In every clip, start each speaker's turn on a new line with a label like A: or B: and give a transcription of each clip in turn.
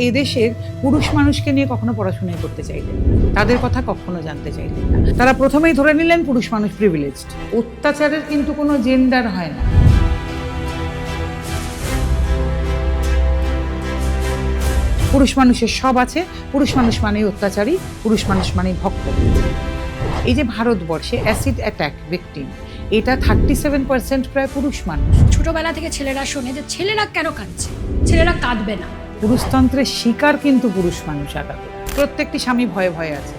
A: এই দেশের পুরুষ মানুষকে নিয়ে কখনো পড়াশোনাই করতে চাইলেন না, তাদের কথা কখনো জানতে চাইলেন না। তারা প্রথমেই ধরে নিলেন পুরুষ মানুষ প্রিভিলেজড। অত্যাচারের কিন্তু কোনো জেন্ডার হয় না। পুরুষ মানুষের সব আছে, পুরুষ মানুষ মানেই অত্যাচারী, পুরুষ মানুষ মানেই ভক্ত। এই যে ভারতবর্ষে অ্যাসিড অ্যাটাক ভিকটিম, এটা 37% প্রায় পুরুষ মানুষ।
B: ছোটবেলা থেকে ছেলেরা শোনে যে ছেলেরা কেন কাঁদছে, ছেলেরা কাঁদবে না।
A: পুরুষতন্ত্রের শিকার কিন্তু পুরুষ মানুষ আগাতে। প্রত্যেকটি স্বামী ভয়ে ভয়ে আছে,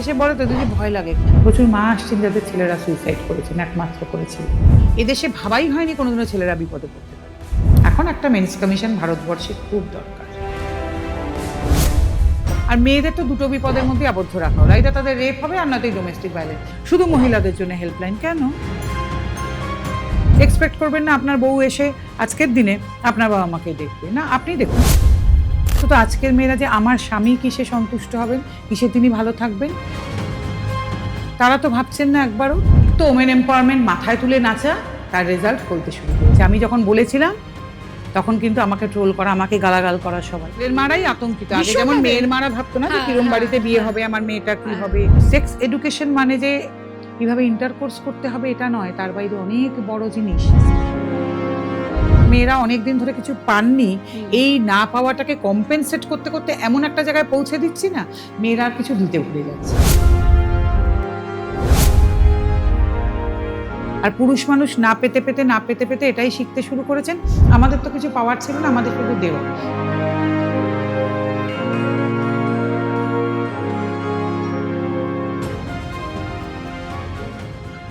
A: এসে বলে তো যদি ভয় লাগে। প্রচুর মা আসছেন যাদের ছেলেরা সুইসাইড করেছেন, একমাত্র করেছিল। এদেশে ভাবাই হয়নি কোনোদিনও ছেলেরা বিপদে পড়তে পারে। এখন একটা মেন্স কমিশন ভারতবর্ষে খুব দরকার। আর মেয়েদের তো দুটো বিপদের মধ্যে আবদ্ধ রাখা হলো, এটা তাদের রেপ হবে আর নয়তো ডোমেস্টিক ভায়োলেন্স। শুধু মহিলাদের জন্য হেল্পলাইন কেন? এক্সপেক্ট করবেন না আপনার বউ এসে আজকের দিনে আপনার বাবা মাকে দেখবে না, আপনি দেখুন। তো আজকের মেয়েরা যে আমার স্বামী কিসে সন্তুষ্ট হবেন, কিসে তিনি ভালো থাকবেন, তারা তো ভাবছেন না একবারও। তো ওমেন এম্পাওয়ারমেন্ট মাথায় তুলে নাচা, তার রেজাল্ট করতে শুরু করেছে। আমি যখন বলেছিলাম তখন কিন্তু আমাকে ট্রোল করা, আমাকে গালাগাল করা সবাই। মেয়ের মারাই আতঙ্কিত। আগে যেমন মেয়ের মারা ভাবতো না যে কিরম বাড়িতে বিয়ে হবে, আমার মেয়েটা কি হবে। সেক্স এডুকেশন মানে যে কিভাবে ইন্টারকোর্স করতে হবে এটা নয়, তার বাইরে অনেক বড় জিনিস। মেয়েরা অনেকদিন ধরে কিছু পাননি, এই না পাওয়াটাকে কম্পেনসেট করতে করতে এমন একটা জায়গায় পৌঁছে দিচ্ছি না, মেয়েরা আর কিছু দিতে ভুলে যাচ্ছে। আর পুরুষ মানুষ না পেতে পেতে এটাই শিখতে শুরু করেছেন, আমাদের তো কিছু পাওয়ার ছিল না, আমাদের শুধু দেওয়া।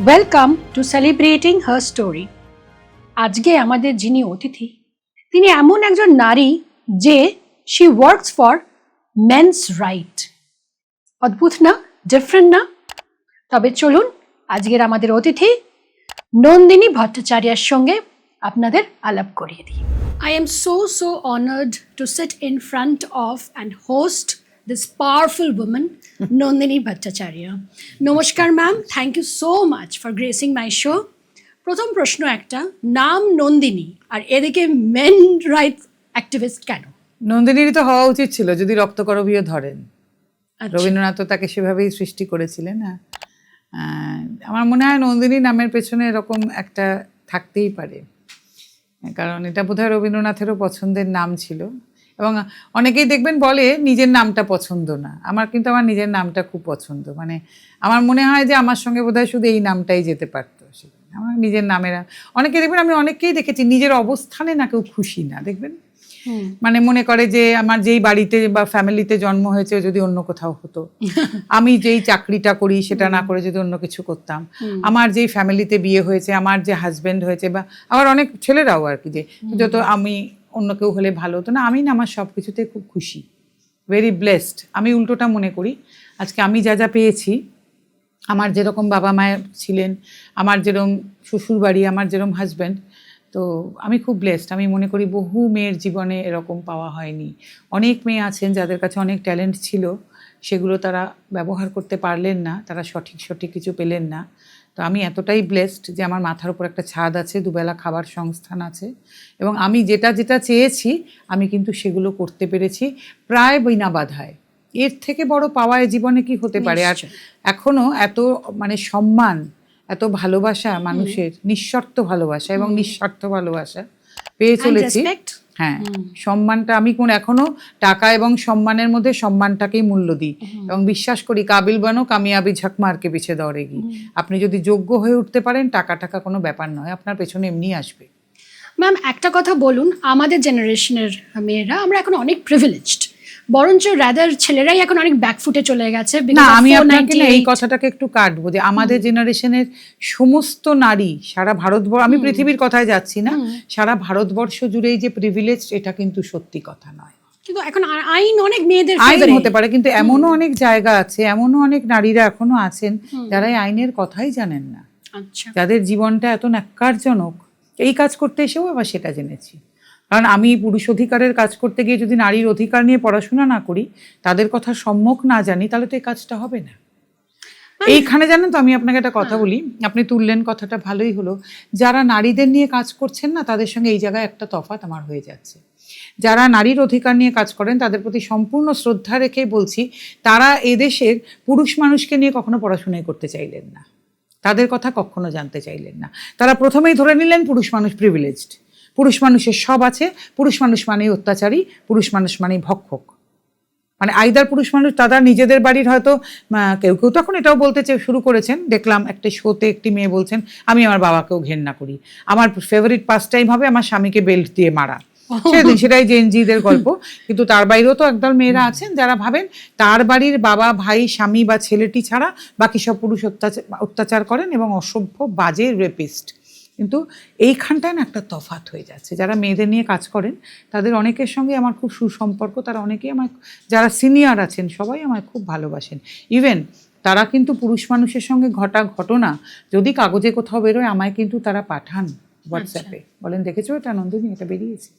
B: Welcome to celebrating her story. আজকে আমাদের যিনি অতিথি, তিনি এমন একজন নারী যে she works for men's right. অদ্ভুত না? ডিফারেন্ট না? তবে চলুন আজকের আমাদের অতিথি নন্দিনী ভট্টাচার্যের সঙ্গে আপনাদের আলাপ করিয়ে দিই। I am so honored to sit in front of and host this powerful woman, Nandini Bhattacharya. Namaskar ma'am, thank you so much for gracing my show. প্রথম প্রশ্ন একটা, নাম নন্দিনী আর এদিকে মেন রাইটস অ্যাক্টিভিস্ট কেন?
A: নন্দিনীরই তো হওয়া উচিত ছিল যদি রক্তকরবীও ধরেন। রবীন্দ্রনাথ তো তাকে সেভাবেই সৃষ্টি করেছিলেন। আমার মনে হয় নন্দিনী নামের পেছনে এরকম একটা থাকতেই পারে, কারণ এটা বোধহয় রবীন্দ্রনাথেরও পছন্দের নাম ছিল। এবং অনেকেই দেখবেন বলে নিজের নামটা পছন্দ না, আমার কিন্তু আমার নিজের নামটা খুব পছন্দ। মানে আমার মনে হয় যে আমার সঙ্গে বোধহয় শুধু এই নামটাই যেতে পারতো। আমার নিজের নামেরা অনেকে দেখবেন, আমি অনেককেই দেখেছি নিজের অবস্থানে না কেউ খুশি না, দেখবেন। মানে মনে করে যে আমার যেই বাড়িতে বা ফ্যামিলিতে জন্ম হয়েছে যদি অন্য কোথাও হতো, আমি যেই চাকরিটা করি সেটা না করে যদি অন্য কিছু করতাম, আমার যেই ফ্যামিলিতে বিয়ে হয়েছে, আমার যে হাজবেন্ড হয়েছে, বা আবার অনেক ছেলেরাও আর কি, যে যত আমি অন্য কেউ হলে ভালো হতো না। আমি না আমার সব কিছুতে খুব খুশি, ভেরি ব্লেসড। আমি উল্টোটা মনে করি, আজকে আমি যা যা পেয়েছি, আমার যেরকম বাবা মায়ের ছিলেন, আমার যেরকম শ্বশুর বাড়ি, আমার যেরকম হাজব্যান্ড, তো আমি খুব ব্লেসড। আমি মনে করি বহু মেয়ের জীবনে এরকম পাওয়া হয়নি। অনেক মেয়ে আছেন যাদের কাছে অনেক ট্যালেন্ট ছিল, সেগুলো তারা ব্যবহার করতে পারলেন না, তারা সঠিক কিছু পেলেন না। তো আমি এতটাই ব্লেসড যে আমার মাথার উপর একটা ছাদ আছে, দুবেলা খাবার সংস্থান আছে, এবং আমি যেটা চেয়েছি আমি কিন্তু সেগুলো করতে পেরেছি প্রায় বিনা বাধায়। এর থেকে বড় পাওয়ায় জীবনে কি হতে পারে? আর এখনো এত মানে সম্মান, এত ভালোবাসা, মানুষের নিঃশর্ত ভালোবাসা এবং নিঃস্বার্থ ভালোবাসা পেয়ে চলেছি। হ্যাঁ, সম্মানটা আমি এখনো টাকা এবং সম্মানের মধ্যে সম্মানটাকেই মূল্য দিই, এবং বিশ্বাস করি কাবিল বানো কামিয়াবি ঝক মারকে পিছে দৌড়েগি। আপনি যদি যোগ্য হয়ে উঠতে পারেন, টাকা কোনো ব্যাপার নয়, আপনার পেছনে এমনি আসবে।
B: ম্যাম একটা কথা বলুন, আমাদের জেনারেশনের মেয়েরা আমরা এখন অনেক প্রিভিলেজড, বরঞ্চ রাদার ছেলেরাই এখন অনেক ব্যাকফুটে চলে গেছে।
A: না, আমি আপনাকে এই কথাটাকে একটু কাটবো, যে আমাদের জেনারেশনের সমস্ত নারী সারা ভারতবর্ষ, আমি পৃথিবীর কথায় যাচ্ছি না, সারা ভারতবর্ষ জুড়েই যে প্রিভিলেজ, এটা কিন্তু সত্যি কথা নয়।
B: কিন্তু এখন আইন অনেক মেয়েদের
A: আইন হতে পারে, কিন্তু এমনও অনেক জায়গা আছে, এমনও অনেক নারীরা এখনো আছেন যারা এই আইনের কথাই জানেন না, যাদের জীবনটা এত ন্যাক্কারজনক। এই কাজ করতে এসেও আবার সেটা জেনেছি। কারণ আমি পুরুষ অধিকারের কাজ করতে গিয়ে যদি নারীর অধিকার নিয়ে পড়াশোনা না করি, তাদের কথা সম্যক না জানি, তাহলে তো এই কাজটা হবে না। এইখানে জানেন তো, আমি আপনাকে একটা কথা বলি, আপনি তুললেন কথাটা, ভালোই হলো। যারা নারীদের নিয়ে কাজ করছেন না, তাদের সঙ্গে এই জায়গায় একটা তফাৎ আমার হয়ে যাচ্ছে। যারা নারীর অধিকার নিয়ে কাজ করেন তাদের প্রতি সম্পূর্ণ শ্রদ্ধা রেখেই বলছি, তারা এদেশের পুরুষ মানুষকে নিয়ে কখনো পড়াশোনাই করতে চাইলেন না, তাদের কথা কখনো জানতে চাইলেন না। তারা প্রথমেই ধরে নিলেন পুরুষ মানুষ প্রিভিলেজড, পুরুষ মানুষের সব আছে, পুরুষ মানুষ মানেই অত্যাচারী, পুরুষ মানুষ মানেই ভক্ষক। মানে আইদার পুরুষ মানুষ তারা নিজেদের বাড়ির হয়তো কেউ কেউ তখন এটাও বলতে শুরু করেছেন, দেখলাম একটা শোতে একটি মেয়ে বলছেন, আমি আমার বাবাকেও ঘেন্না করি, আমার ফেভারিট পাস টাইম হবে আমার স্বামীকে বেল্ট দিয়ে মারা। সেদিন সেটাই জেনজিদের গল্প। কিন্তু তার বাইরেও তো একদল মেয়েরা আছেন যারা ভাবেন তার বাড়ির বাবা, ভাই, স্বামী বা ছেলেটি ছাড়া বাকি সব পুরুষ অত্যাচার করেন এবং অসভ্য, বাজে, রেপিস্ট। কিন্তু এইখানটায় না একটা তফাৎ হয়ে যাচ্ছে। যারা মেয়েদের নিয়ে কাজ করেন তাদের অনেকের সঙ্গে আমার খুব সুসম্পর্ক, তারা অনেকেই আমার, যারা সিনিয়র আছেন সবাই আমায় খুব ভালোবাসেন। ইভেন তারা কিন্তু পুরুষ মানুষের সঙ্গে ঘটা ঘটনা যদি কাগজে কোথাও বেরোয় আমায় কিন্তু তারা পাঠান হোয়াটসঅ্যাপে, বলেন দেখেছো এটা নন্দিনী, এটা বেরিয়েছে।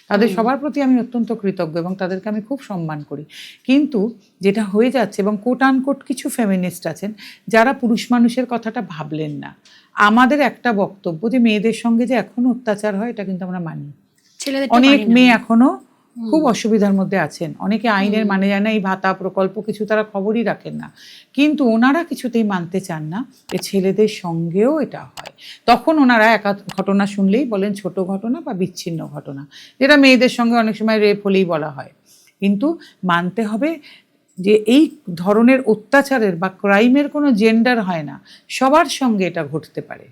A: তাদের সবার প্রতি আমি অত্যন্ত কৃতজ্ঞ এবং তাদেরকে আমি খুব সম্মান করি। কিন্তু যেটা হয়ে যাচ্ছে, এবং কোট আনকোট কিছু ফেমিনিস্ট আছেন যারা পুরুষ মানুষের কথাটা ভাবলেন না। আমাদের একটা বক্তব্য যে মেয়েদের সঙ্গে যে এখনো অত্যাচার হয় এটা কিন্তু আমরা মানি। অনেক মেয়ে এখনো খুব অসুবিধার মধ্যে আছেন, অনেকে আইনের মানে যায় না, এই ভাতা প্রকল্প কিছু তারা খবরই রাখেন না, কিন্তু ওনারা কিছুতেই মানতে চান না যে ছেলেদের সঙ্গেও এটা হয়। তখন ওনারা একা ঘটনা শুনলেই বলেন ছোট ঘটনা বা বিচ্ছিন্ন ঘটনা, যেটা মেয়েদের সঙ্গে অনেক সময় রেপ হলেই বলা হয়। কিন্তু মানতে হবে যে এই ধরনের অত্যাচারের বা ক্রাইমের কোনো জেন্ডার হয় না, সবার সঙ্গে এটা ঘটতে পারে।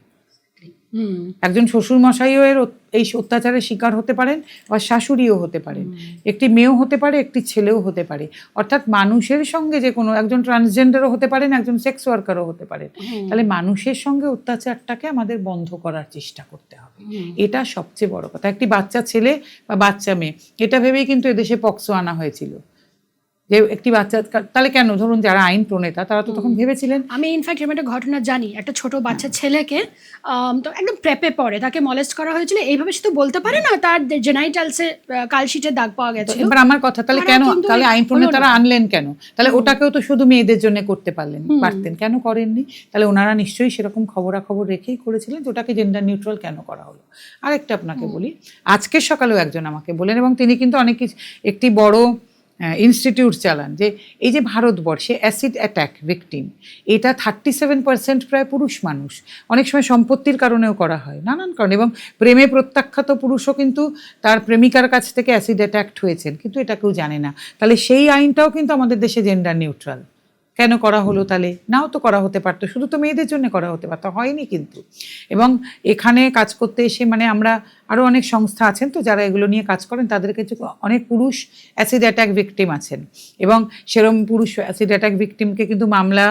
A: একজন শ্বশুর মশাইও এর এই অত্যাচারের শিকার হতে পারেন, বা শাশুড়িও হতে পারেন, একটি মেয়েও হতে পারে, একটি ছেলেও হতে পারে। অর্থাৎ মানুষের সঙ্গে যে কোনো, একজন ট্রান্সজেন্ডারও হতে পারেন, একজন সেক্স ওয়ার্কারও হতে পারেন। তাহলে মানুষের সঙ্গে অত্যাচারটাকে আমাদের বন্ধ করার চেষ্টা করতে হবে, এটা সবচেয়ে বড় কথা। একটি বাচ্চা ছেলে বা বাচ্চা মেয়ে এটা ভেবেই কিন্তু এদেশে পক্সো আনা হয়েছিল, যে একটি বাচ্চা। তাহলে কেন, ধরুন যারা আইন প্রণেতা তারা তো তখন ভেবেছিলেন।
B: আমি ইনফ্যাক্ট এরকম একটা ঘটনা জানি, একটা ছোট বাচ্চা ছেলেকে তো একদম প্রেপে পড়ে তাকে মলেস্ট করা হয়েছিল। এইভাবে সে তো বলতে পারে না, তার জেনাইটালসে কালশিটের দাগ পাওয়া গেছে।
A: এবার আমার কথা, তাহলে কেন, তাহলে আইন প্রণেতারা আনলেন কেন? তাহলে ওটাকেও তো শুধু মেয়েদের জন্য করতে পারতেন, কেন করেননি? তাহলে ওনারা নিশ্চয়ই সেরকম খবরাখবর রেখেই করেছিলেন, যে ওটাকে জেন্ডার নিউট্রাল কেন করা হলো। আরেকটা আপনাকে বলি, আজকের সকালেও একজন আমাকে বলেন, এবং তিনি কিন্তু অনেক একটি বড় ইনস্টিটিউট চালান, যে এই যে ভারতবর্ষে অ্যাসিড অ্যাটাক ভিকটিম, এটা 37% প্রায় পুরুষ মানুষ। অনেক সময় সম্পত্তির কারণেও করা হয়, নানান কারণে, এবং প্রেমে প্রত্যাখ্যাত পুরুষও কিন্তু তার প্রেমিকার কাছ থেকে অ্যাসিড অ্যাটাকড হয়েছেন, কিন্তু এটা কেউ জানে না। তাহলে সেই আইনটাও কিন্তু আমাদের দেশে জেন্ডার নিউট্রাল কেন করা হলো? তাহলে নাও তো করা হতে পারতো, শুধু তো মেয়েদের জন্য করা হতে পারতো, হয়নি কিন্তু। এবং এখানে কাজ করতে এসে মানে আমরা আরও অনেক সংস্থা আছেন তো যারা এগুলো নিয়ে কাজ করেন, তাদের কাছে অনেক পুরুষ অ্যাসিড অ্যাটাক ভিকটিম আছেন, এবং সেরকম পুরুষ অ্যাসিড অ্যাটাক ভিকটিমকে কিন্তু মামলা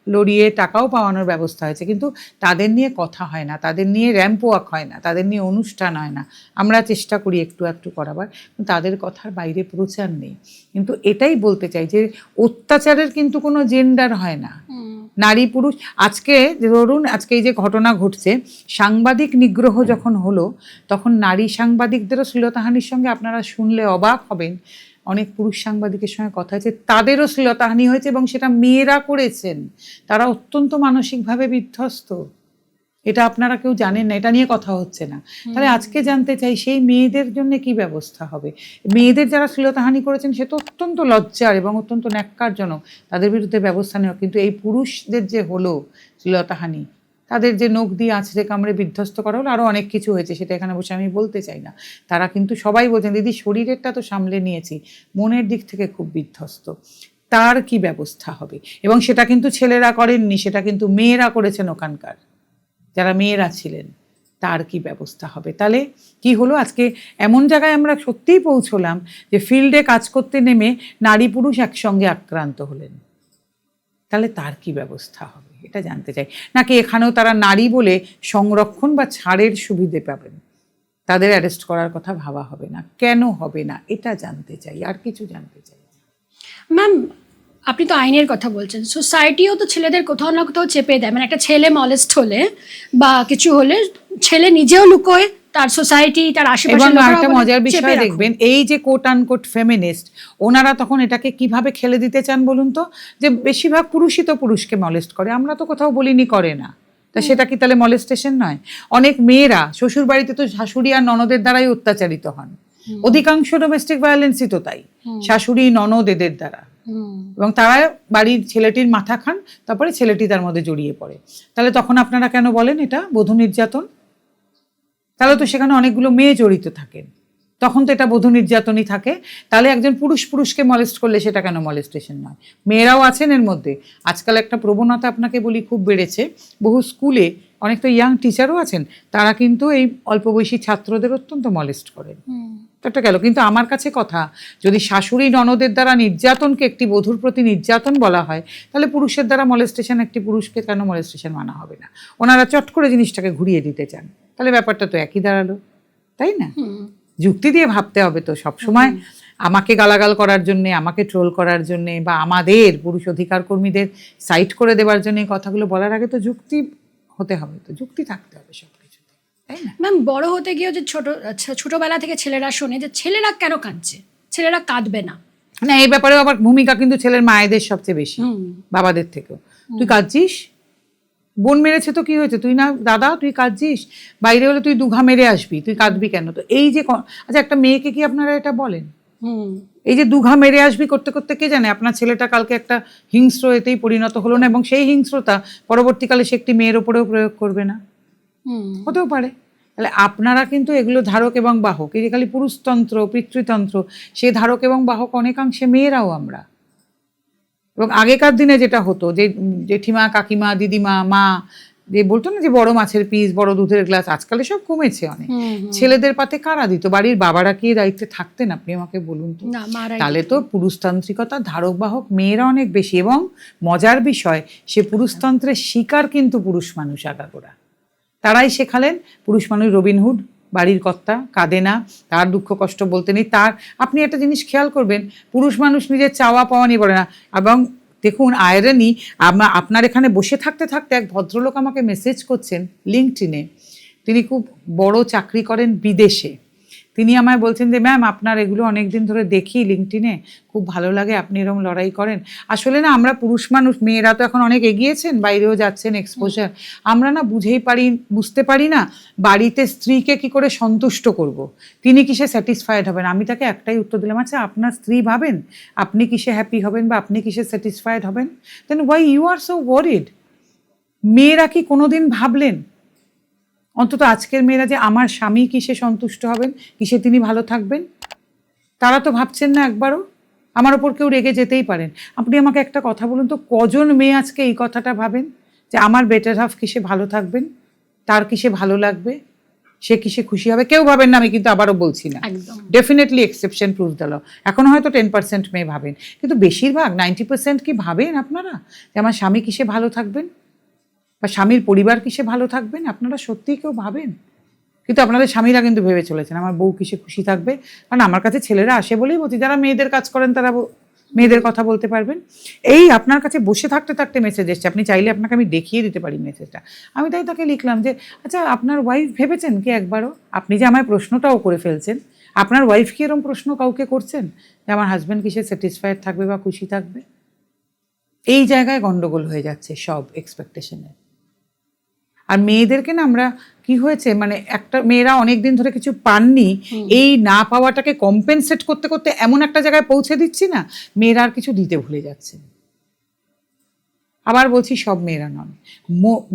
A: লড়িয়ে টাকাও পাওয়ানোর ব্যবস্থা হয়েছে, কিন্তু তাদের নিয়ে কথা হয় না, তাদের নিয়ে র্যাম্প ওয়াক হয় না, তাদের নিয়ে অনুষ্ঠান হয় না। আমরা চেষ্টা করি একটু একটু করাবার, তাদের কথার বাইরে প্রচার নেই। কিন্তু এটাই বলতে চাই যে অত্যাচারের কিন্তু কোনো জেন্ডার হয় না, নারী পুরুষ। আজকে ধরুন, আজকে এই যে ঘটনা ঘটছে, সাংবাদিক নিগ্রহ যখন হলো, তখন নারী সাংবাদিকদেরও শ্লীলতাহানির সঙ্গে আপনারা শুনলে অবাক হবেন, অনেক পুরুষ সাংবাদিকের সঙ্গে কথা হয়েছে, তাদেরও শ্লীলতাহানি হয়েছে, এবং সেটা মেয়েরা করেছেন। তারা অত্যন্ত মানসিকভাবে বিধ্বস্ত, এটা আপনারা কেউ জানেন না, এটা নিয়ে কথা হচ্ছে না। তাহলে আজকে জানতে চাই সেই মেয়েদের জন্য কি ব্যবস্থা হবে? মেয়েদের যারা শ্লীলতাহানি করেছেন সে তো অত্যন্ত লজ্জার এবং অত্যন্ত ন্যাক্কারজনক, তাদের বিরুদ্ধে ব্যবস্থা নেওয়া। কিন্তু এই পুরুষদের যে হলো শ্লীলতাহানি, তাদের যে নখ দিয়ে আছড়ে কামড়ে বিধ্বস্ত করা হলো, আরও অনেক কিছু হয়েছে, সেটা এখানে বসে আমি বলতে চাই না। তারা কিন্তু সবাই বলছেন, দিদি শরীরেরটা তো সামলে নিয়েছি, মনের দিক থেকে খুব বিধ্বস্ত, তার কি ব্যবস্থা হবে? এবং সেটা কিন্তু ছেলেরা করেননি, সেটা কিন্তু মেয়েরা করেছেন, ওখানকার যারা মেয়েরা ছিলেন, তার কি ব্যবস্থা হবে? তাহলে কি হলো, আজকে এমন জায়গায় আমরা সত্যিই পৌঁছলাম যে ফিল্ডে কাজ করতে নেমে নারী পুরুষ একসঙ্গে আক্রান্ত হলেন, তাহলে তার কি ব্যবস্থা হবে? এটা জানতে চাই। নাকি এখানেও তারা নারী বলে সংরক্ষণ বা ছাড়ের সুবিধে পাবেন, তাদের অ্যারেস্ট করার কথা ভাবা হবে না? কেন হবে না এটা জানতে চাই, আর কিছু জানতে চাই।
B: ম্যাম, আপনি তো আইনের কথা বলছেন, সোসাইটিও তো ছেলেদের কোথাও না কোথাও চেপে দেয়। মানে একটা ছেলে মলেস্ট হলে বা কিছু হলে ছেলে নিজেও লুকোয়, তার সোসাইটি, তার আশেপাশে।
A: এবং একটা মজার বিষয় দেখবেন, এই যে কোট আনকোট ফেমিনিস্ট, ওনারা তখন এটাকে কিভাবে খেলে দিতে চান বলুন তো, যে বেশিরভাগ পুরুষই তো পুরুষকে মলেস্ট করে, আমরা তো কোথাও বলিনি করে না, তা সেটা কি তাহলে মলেস্টেশন নয়? অনেক মেয়েরা শ্বশুর বাড়িতে তো শাশুড়ি আর ননদের দ্বারাই অত্যাচারিত হন, অধিকাংশ ডোমেস্টিক ভায়োলেন্সই তো তাই, শাশুড়ি ননদ এদের দ্বারা। এবং তারা বাড়ির ছেলেটির মাথা খান, তারপরে ছেলেটি তার মধ্যে জড়িয়ে পড়ে। তাহলে তখন আপনারা কেন বলেন এটা বধূ নির্যাতন? তাহলে তো সেখানে অনেকগুলো মেয়ে জড়িত থাকেন, তখন তো এটা বধূ নির্যাতনই থাকে। তাহলে একজন পুরুষকে মলেস্ট করলে সেটা কেন মলেস্টেশন নয়? মেয়েরাও আছেন এর মধ্যে। আজকাল একটা প্রবণতা আপনাকে বলি খুব বেড়েছে, বহু স্কুলে অনেক তো ইয়াং টিচারও আছেন, তারা কিন্তু এই অল্প বয়সী ছাত্রদের অত্যন্ত মলেস্ট করেন। একটা গেল। কিন্তু আমার কাছে কথা, যদি শাশুড়ি ননদের দ্বারা নির্যাতনকে একটি বধূর প্রতি নির্যাতন বলা হয়, তাহলে পুরুষের দ্বারা মলেস্টেশন একটি পুরুষকে কেন মলেস্টেশন মানা হবে না? ওনারা চট করে জিনিসটাকে ঘুরিয়ে দিতে চান, তাহলে ব্যাপারটা তো একই দাঁড়ালো, তাই না? যুক্তি দিয়ে ভাবতে হবে তো সবসময়। আমাকে গালাগাল করার জন্যে, আমাকে ট্রোল করার জন্যে, বা আমাদের পুরুষ অধিকার কর্মীদের সাইট করে দেওয়ার জন্য এই কথাগুলো বলার আগে তো যুক্তি হতে হবে, তো যুক্তি থাকতে হবে সব কিছুতে, তাই না?
B: ম্যাম, বড় হতে গিয়েও যে ছোটবেলা থেকে ছেলেরা শোনে যে ছেলেরা কেন কাঁদছে, ছেলেরা কাঁদবে না।
A: না, এই ব্যাপারেও আবার ভূমিকা কিন্তু ছেলের মায়েদের সবচেয়ে বেশি, বাবাদের থেকেও। তুই কাঁদছিস, বোন মেরেছে তো কি হয়েছে, তুই না দাদা তুই কাঁদছিস, বাইরে হলে তুই দুঘা মেরে আসবি, তুই কাঁদবি কেন? তো এই যে আচ্ছা, একটা মেয়েকে কি আপনারা এটা বলেন? এই যে দুঘা মেরে আসবি করতে করতে কে জানে আপনার ছেলেটা কালকে একটা হিংস্র এতেই পরিণত হলো না, এবং সেই হিংস্রতা পরবর্তীকালে সে একটি মেয়ের ওপরেও প্রয়োগ করবে না? হতেও পারে। তাহলে আপনারা কিন্তু এগুলো ধারক এবং বাহক। এই যে খালি পুরুষতন্ত্র পিতৃতন্ত্র, সে ধারক এবং বাহক অনেকাংশে মেয়েরাও আমরা। এবং আগেকার দিনে যেটা হতো, যে জেঠিমা কাকিমা দিদিমা মা যে বলতো না যে বড় মাছের পিস বড় দুধের গ্লাস, আজকাল সব কমেছে অনেক। ছেলেদের পাতে কারা দিত? বাড়ির বাবারা কি দায়িত্বে থাকতেন আপনি আমাকে বলুন তো? তাহলে তো পুরুষতান্ত্রিকতা ধারক বাহক মেয়েরা অনেক বেশি। এবং মজার বিষয়, সে পুরুষতন্ত্রের শিকার কিন্তু পুরুষ মানুষ আগাগোড়া। তারাই শেখালেন পুরুষ মানুষ রবিনহুড, বাড়ির কর্তা, কাঁদে না, তার দুঃখ কষ্ট বলতে নেই। তার আপনি একটা জিনিস খেয়াল করবেন, পুরুষ মানুষ নিজের চাওয়া পাওয়া নিয়ে বলে না। এবং দেখুন আয়রনি, আপনার এখানে বসে থাকতে থাকতে এক ভদ্রলোক আমাকে মেসেজ করছেন লিঙ্কডইনে, তিনি খুব বড় চাকরি করেন বিদেশে। তিনি আমায় বলছেন যে ম্যাম আপনার এগুলো অনেক দিন ধরে দেখি লিঙ্কডইনে, খুব ভালো লাগে আপনি এরকম লড়াই করেন। আসলে না আমরা পুরুষ মানুষ, মেয়েরা তো এখন অনেক এগিয়েছেন, বাইরেও যাচ্ছেন, এক্সপোজার, আমরা না বুঝতে পারি না বাড়িতে স্ত্রীকে কি করে সন্তুষ্ট করব, তিনি কিসে স্যাটিসফাইড হবেন। আমি তাকে একটাই উত্তর দিলাম, আচ্ছা আপনার স্ত্রী ভাবেন আপনি কিসে হ্যাপি হবেন বা আপনি কিসে স্যাটিসফাইড হবেন? Then why you are so worried? মেয়েরা কি কোনোদিন ভাবলেন অন্তত আজকের মেয়েরা যে আমার স্বামী কিসে সন্তুষ্ট হবেন, কিসে তিনি ভালো থাকবেন? তারা তো ভাবছেন না একবারও। আমার ওপর কেউ রেগে যেতেই পারেন, আপনি আমাকে একটা কথা বলুন তো, কজন মেয়ে আজকে এই কথাটা ভাবেন যে আমার বেটার হাফ কিসে ভালো থাকবেন, তার কিসে ভালো লাগবে, সে কিসে খুশি হবে? কেউ ভাবেন না, আমি কিন্তু আবারও বলছি না, definitely exception prove the law. এখন হয়তো 10% মেয়ে ভাবেন, কিন্তু বেশিরভাগ 90% কি ভাবেন আপনারা যে আমার স্বামী কিসে ভালো থাকবেন বা স্বামীর পরিবার কিসে ভালো থাকবেন? আপনারা সত্যিই কেউ ভাবেন? কিন্তু আপনাদের স্বামীরা কিন্তু ভেবে চলেছেন আমার বউ কিসে খুশি থাকবে। কারণ আমার কাছে ছেলেরা আসে বলেই বলছি, যারা মেয়েদের কাজ করেন তারা মেয়েদের কথা বলতে পারবেন। এই আপনার কাছে বসে থাকতে থাকতে মেসেজ এসছে, আপনি চাইলে আপনাকে আমি দেখিয়ে দিতে পারি মেসেজটা। আমি তাই তাকে লিখলাম যে আচ্ছা আপনার ওয়াইফ ভেবেছেন কি একবারও, আপনি যে আমায় প্রশ্নটাও করে ফেলছেন, আপনার ওয়াইফ কি এরকম প্রশ্ন কাউকে করছেন যে আমার হাজব্যান্ড কিসে স্যাটিসফাইড থাকবে বা খুশি থাকবে? এই জায়গায় গন্ডগোল হয়ে যাচ্ছে সব এক্সপেকটেশনে। আর মেয়েদেরকে না আমরা কি হয়েছে, মানে একটা মেয়েরা অনেক দিন ধরে কিছু পাননি, এই না পাওয়াটাকে কম্পেনসেট করতে করতে এমন একটা জায়গায় পৌঁছে দিচ্ছি না, মেয়েরা আর কিছু দিতে ভুলে যাচ্ছে। আবার বলছি সব মেয়েরা নন,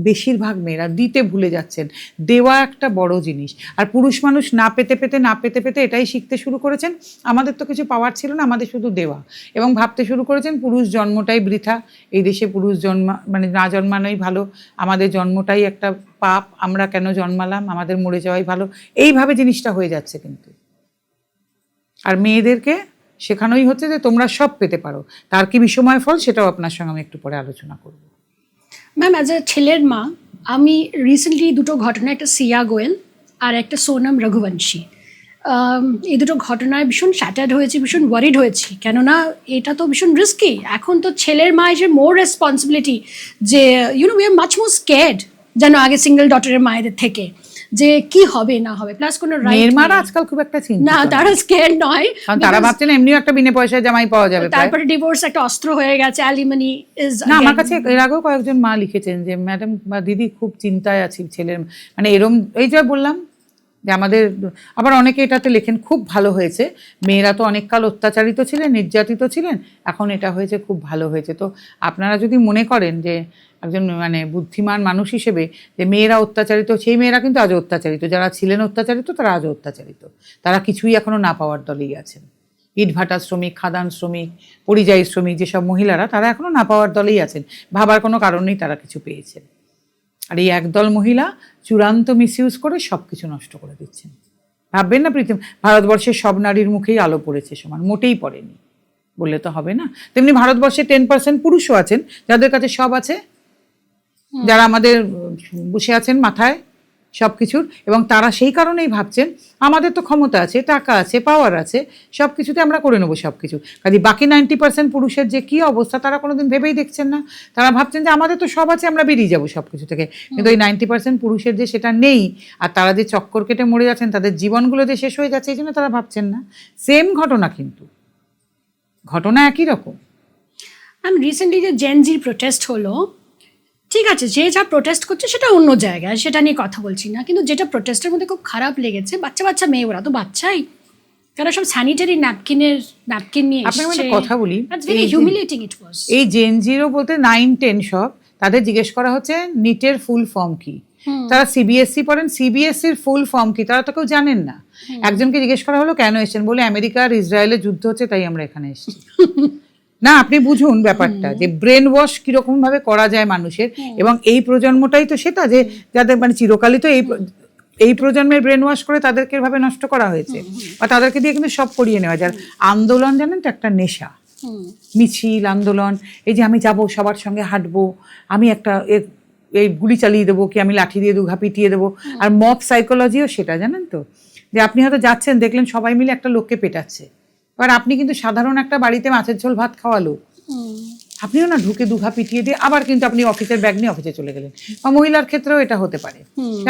A: বেশিরভাগ মেয়েরা দিতে ভুলে যাচ্ছেন। দেওয়া একটা বড় জিনিস। আর পুরুষ মানুষ না পেতে পেতে এটাই শিখতে শুরু করেছেন, আমাদের তো কিছু পাওয়ার ছিল না, আমাদের শুধু দেওয়া। এবং ভাবতে শুরু করেছেন পুরুষ জন্মটাই বৃথা, এই দেশে পুরুষ মানে না জন্মানোই ভালো, আমাদের জন্মটাই একটা পাপ, আমরা কেন জন্মালাম, আমাদের মরে যাওয়াই ভালো। এইভাবে জিনিসটা হয়ে যাচ্ছে কিন্তু। আর মেয়েদেরকে শেখানোই হচ্ছে যে তোমরা সব পেতে পারো, তার কি বিষময় ফল সেটাও আপনার সঙ্গে আমি একটু পরে আলোচনা করব।
B: ম্যাম, অ্যাজ এ ছেলের মা, আমি রিসেন্টলি দুটো ঘটনা, একটা সিয়া গোয়েল আর একটা সোনম রঘুবংশী, এই দুটো ঘটনায় ভীষণ স্যাটার্ড হয়েছি, ভীষণ ওয়ারিড হয়েছি। কেননা এটা তো ভীষণ রিস্কি। এখন তো ছেলের মা এসে মোর রেসপন্সিবিলিটি, যে we are much more scared যেন আগে সিঙ্গেল ডটারের মায়েদের থেকে, যে কি হবে না হবে। প্লাস কোনো রাইট
A: মারা আজকাল খুব একটা চিন্তা
B: না, তারা স্কেয়ার্ড নয়,
A: কারণ তারা ভাবছেন এমনিও একটা বিনা পয়সায় জামাই পাওয়া যাবে।
B: তারপরে ডিভোর্স একটা অস্ত্র হয়ে গেছে, অ্যালিমনি ইজ।
A: না, আমার কাছে এর আগেও কয়েকজন মা লিখেছেন যে ম্যাডাম বা দিদি খুব চিন্তায় আছি ছেলের, মানে এরম এই যে বললাম যে আমাদের, আবার অনেকে এটাতে লেখেন খুব ভালো হয়েছে, মেয়েরা তো অনেককাল অত্যাচারিত ছিলেন, নির্যাতিত ছিলেন, এখন এটা হয়েছে খুব ভালো হয়েছে। তো আপনারা যদি মনে করেন যে একজন মানে বুদ্ধিমান মানুষ হিসেবে যে মেয়েরা অত্যাচারিত, সেই মেয়েরা কিন্তু আজও অত্যাচারিত, যারা ছিলেন অত্যাচারিত তারা আজও অত্যাচারিত, তারা কিছুই এখনো না পাওয়ার দলেই আছেন। ইটভাটা শ্রমিক, খাদান শ্রমিক, পরিযায়ী শ্রমিক যেসব মহিলারা, তারা এখনো না পাওয়ার দলেই আছেন, ভাবার কোনো কারণ নেই তারা কিছু পেয়েছেন। আর এই একদল মহিলা চূড়ান্ত মিসইউজ করে সব কিছু নষ্ট করে দিচ্ছেন। ভাববেন না ভারতবর্ষের সব নারীর মুখেই আলো পড়েছে সমান, মোটেই পড়েনি বললে তো হবে না। তেমনি ভারতবর্ষে 10% পুরুষও আছেন যাদের কাছে সব আছে, যারা আমাদের বসে আছেন মাথায় সব কিছুর, এবং তারা সেই কারণেই ভাবছেন আমাদের তো ক্ষমতা আছে, টাকা আছে, পাওয়ার আছে, সব কিছুতে আমরা করে নেবো সব কিছু। কাজে বাকি 90% পুরুষের যে কী অবস্থা তারা কোনোদিন ভেবেই দেখছেন না। তারা ভাবছেন যে আমাদের তো সব আছে, আমরা বেরিয়ে যাবো সব কিছু থেকে। কিন্তু ওই 90% পুরুষের যে সেটা নেই, আর তারা যে চক্কর কেটে মরে যাচ্ছেন, তাদের জীবনগুলো যে শেষ হয়ে যাচ্ছে, এই জন্য তারা ভাবছেন না। সেম ঘটনা, কিন্তু ঘটনা একই রকম।
B: রিসেন্টলি যে জেনজির প্রোটেস্ট হলো, ঠিক আছে, যে যা প্রোটেস্ট করছে সেটা অন্য জায়গায়, সেটা নিয়ে কথা বলছি না, কিন্তু যেটা প্রোটেস্টের মধ্যে খুব খারাপ লেগেছে, বাচ্চা বাচ্চা মেয়ে, ওরা তো বাচ্চাই, তারা সব স্যানিটারি ন্যাপকিন নিয়ে এসেছে।
A: আপনাকে একটা কথা বলি,
B: দ্যাটস ভেরি হিউমিলিয়েটিং ইট ওয়াজ।
A: এই জেনজিরও বলতে 9-10 সব, তাদের জিজ্ঞেস করা হচ্ছে নিটের ফুল ফর্ম কি, তারা সিবিএসসি পড়েন, সিবিএসসির ফুল ফর্ম কি তারা তো কেউ জানেন না। একজনকে জিজ্ঞেস করা হলো কেন এসেছেন, বলে আমেরিকা আর ইসরায়েলের যুদ্ধ হচ্ছে তাই আমরা এখানে এসেছি। না, আপনি বুঝুন ব্যাপারটা, যে ব্রেন ওয়াশ কিরকম ভাবে করা যায় মানুষের, এবং এই প্রজন্মটাই তো সেটা, যে যাদের মানে চিরকালই তো এই প্রজন্মের ব্রেন ওয়াশ করে তাদেরকে এভাবে নষ্ট করা হয়েছে, বা তাদেরকে দিয়ে কিন্তু সব করিয়ে নেওয়া যায়। আন্দোলন জানেন তো একটা নেশা, মিছিল আন্দোলন, এই যে আমি যাব সবার সঙ্গে হাঁটবো, আমি একটা এই গুলি চালিয়ে দেবো, কি আমি লাঠি দিয়ে দুঘা পিটিয়ে দেবো। আর মব সাইকোলজিও সেটা, জানেন তো, যে আপনি হয়তো যাচ্ছেন, দেখলেন সবাই মিলে একটা লোককে পেটাচ্ছে, এবার আপনি কিন্তু সাধারণ একটা বাড়িতে মাছের ঝোল ভাত খাওয়া লোক, আপনিও না ঢুকে দুঘা পিটিয়ে দিয়ে আবার কিন্তু আপনি অফিসের ব্যাগ নিয়ে অফিসে চলে গেলেন। বা মহিলার ক্ষেত্রেও এটা হতে পারে,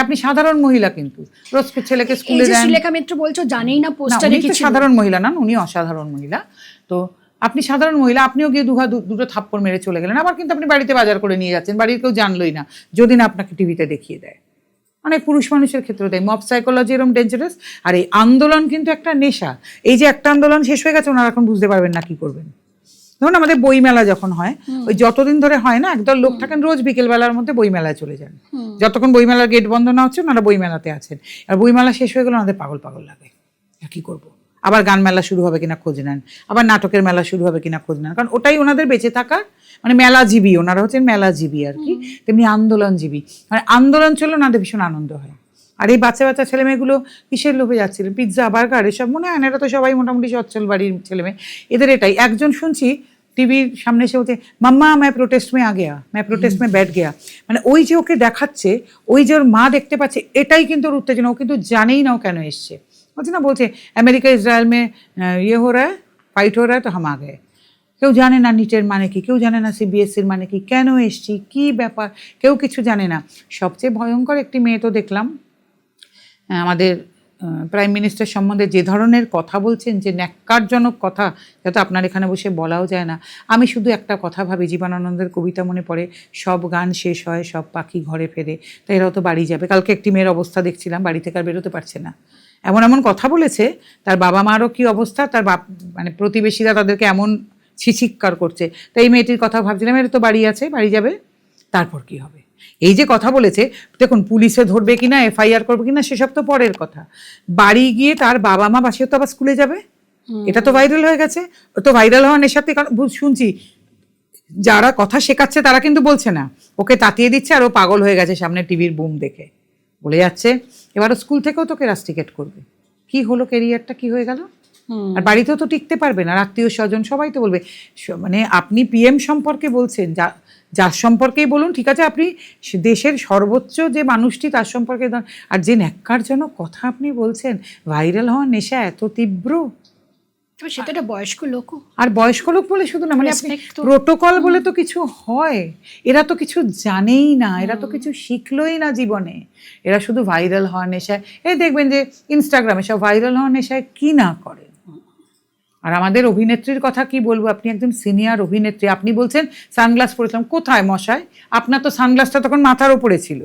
A: আপনি সাধারণ মহিলা কিন্তু রোজ ছেলেকে স্কুলে দেন।
B: শ্রীলেখা মিত্র বলছো জানেই না পোস্টারে
A: কি সাধারণ মহিলা না, উনি অসাধারণ মহিলা। তো আপনি সাধারণ মহিলা, আপনিও গিয়ে দুটো থাপ্পড় মেরে চলে গেলেন, আবার কিন্তু আপনি বাড়িতে বাজার করে নিয়ে যাচ্ছেন, বাড়ির কেউ জানলোই না, যদি না আপনাকে টিভিতে দেখিয়ে দেয়। অনেক পুরুষ মানুষের ক্ষেত্রে দেয়। মব সাইকোলজি এরকম ডেঞ্জারাস। আর এই আন্দোলন কিন্তু একটা নেশা। এই যে একটা আন্দোলন শেষ হয়ে গেছে, ওনারা এখন বুঝতে পারবেন না কি করবেন। ধরুন আমাদের বইমেলা যখন হয়, ওই যতদিন ধরে হয় না, একদল লোক থাকেন রোজ বিকেলবেলার মধ্যে বইমেলায় চলে যান, যতক্ষণ বইমেলার গেট বন্ধ না হচ্ছে ওনারা বইমেলাতে আছেন। আর বইমেলা শেষ হয়ে গেলে ওনাদের পাগল পাগল লাগে, কি করব, আবার গান মেলা শুরু হবে কিনা খোঁজ নেন, আবার নাটকের মেলা শুরু হবে কিনা খোঁজ নেন, কারণ ওটাই ওনাদের বেঁচে থাকার মানে মেলাজীবী, ওনারা হচ্ছেন মেলাজীবী আর কি। তেমনি আন্দোলনজীবী, মানে আন্দোলন চললে ওনাদের ভীষণ আনন্দ হয়। আর এই বাচ্চা বাচ্চা ছেলেমেয়েগুলো কিসের লোভে যাচ্ছিল, পিৎজা বার্গার এসব, মনে হয় না, এরা তো সবাই মোটামুটি সচ্ছল বাড়ির ছেলেমেয়ে, এদের এটাই। একজন শুনছি টিভির সামনে এসে বলছে, মাম্মা मैं प्रोटेस्ट में आ गया, मैं प्रोटेस्ट में बैठ गया। মানে ওই যে ওকে দেখাচ্ছে, ওই যে ওর মা দেখতে পাচ্ছে, এটাই কিন্তু ওর উত্তেজনা। ও কিন্তু জানেই না ও কেন এসছে। বলছে না, বলছে আমেরিকা ইসরায়েল মে ইয়ে হো রা হ্যায়, ফাইট হো রা হ্যায়, তো হাম আ গয়ে। কেউ জানে না নিটের মানে কি, কেউ জানে না সিবিএসসির মানে কি, কেন এসছি, কি ব্যাপার, কেউ কিছু জানে না। সবচেয়ে ভয়ঙ্কর একটি মেয়ে তো দেখলাম, আমাদের প্রাইম মিনিস্টার সম্বন্ধে যে ধরনের কথা বলছেন, যে ন্যাক্কারজনক কথা, যাতে আপনার এখানে বসে বলাও যায় না। আমি শুধু একটা কথা ভাবি, জীবনানন্দের কবিতা মনে পড়ে, সব গান শেষ হয়, সব পাখি ঘরে ফেরে, তাই এরাও তো বাড়ি যাবে। কালকে একটি মেয়ের অবস্থা দেখছিলাম, বাড়ি থেকে আর বেরোতে পারছে না, এমন এমন কথা বলেছে। তার বাবা মারও কি অবস্থা, তার মানে প্রতিবেশীরা তাদেরকে এমন ছিচিৎকার করছে। তাই এই মেয়েটির কথা ভাবছিলাম, এর তো বাড়ি আছে, বাড়ি যাবে, তারপর কি হবে। এই যে কথা বলেছে, দেখুন পুলিশে ধরবে কিনা, এফআইআর করবে কিনা, সেসব তো পরের কথা। বাড়ি গিয়ে তার বাবা মা বাসে তো আবার স্কুলে যাবে, এটা তো ভাইরাল হয়ে গেছে। তো ভাইরাল হওয়ার নেশাতে শুনছি যারা কথা শেখাচ্ছে তারা কিন্তু বলছে না, ওকে তাতিয়ে দিচ্ছে, আর ও পাগল হয়ে গেছে সামনে টিভির বুম দেখে, বলে যাচ্ছে এবার স্কুল থেকেও তোকে রাস্টিকেট করবে। কি হলো, ক্যারিয়ারটা কি হয়ে গেল। আর বাড়িতেও তো টিকতে পারবে না, আত্মীয় স্বজন সবাই তো বলবে। মানে আপনি পিএম সম্পর্কে বলছেন, যার সম্পর্কেই বলুন, ঠিক আছে, আপনি দেশের সর্বোচ্চ যে মানুষটি তার সম্পর্কে, আর যে ন্যাক্কারজনক কথা আপনি বলছেন, ভাইরাল হওয়ার নেশা এত তীব্র।
B: সেটা একটা বয়স্ক লোক,
A: আর বয়স্ক লোক বলে শুধু না, মানে আপনি প্রোটোকল বলে তো কিছু হয়, এরা তো কিছু জানেই না, এরা তো কিছু শিখলোই না জীবনে, এরা শুধু ভাইরাল হওয়ার নেশায়। এই দেখবেন যে ইনস্টাগ্রামে সব ভাইরাল হওয়ার নেশায় কি না করে। আর আমাদের অভিনেত্রীর কথা কি বলবো, আপনি একজন সিনিয়র অভিনেত্রী, আপনি বলছেন সানগ্লাস পরেছিলাম, কোথায় মশাই, আপনার তো সানগ্লাসটা তখন মাথার ওপরে ছিল,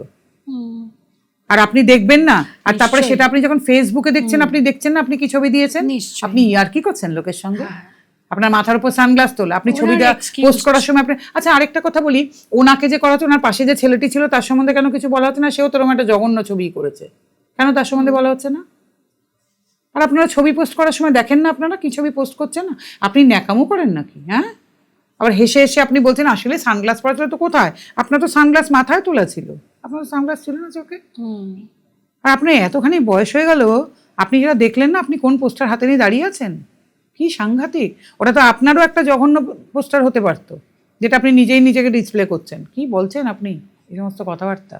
A: আর আপনি দেখবেন না, আর তারপরে
B: নিশ্চয়ই।
A: সেটা আপনি যখন ফেসবুকে দেখছেন, আপনি দেখছেন না আপনি কি ছবি দিয়েছেন,
B: নিশ্চয়ই।
A: আপনি আর কি করছেন লোকের সঙ্গে,
B: হ্যাঁ।
A: আপনার মাথার উপর সানগ্লাস তোলা, আপনি
B: ওনার
A: ছবিটা
B: excuse।
A: পোস্ট করার সময় আপনি, আচ্ছা আরেকটা কথা বলি, ওনাকে যে করা হচ্ছে, ওনার পাশে যে ছেলেটি ছিল তার সম্বন্ধে কেন কিছু বলা হচ্ছে না? সেও তো এরকম একটা জঘন্য ছবি করেছে, কেন তার সম্বন্ধে বলা হচ্ছে না? আর আপনারা ছবি পোস্ট করার সময় দেখেন না আপনারা কি ছবি পোস্ট করছেন না? আপনি ন্যাকামো করেন নাকি? হ্যাঁ, আবার হেসে হেসে আপনি বলছেন আসলে সানগ্লাস পরা ছিল, তো কোথায়? আপনার তো সানগ্লাস মাথায় তোলা ছিল, আপনার সানগ্লাস ছিল না চোখে। আর আপনার এতখানি বয়স হয়ে গেল, আপনি যেটা দেখলেন না, আপনি কোন পোস্টার হাতে নিয়ে দাঁড়িয়ে আছেন? কি সাংঘাতিক! ওটা তো আপনারও একটা জঘন্য পোস্টার হতে পারতো, যেটা আপনি নিজেই নিজেকে ডিসপ্লে করছেন। কি বলছেন আপনি এই সমস্ত কথাবার্তা?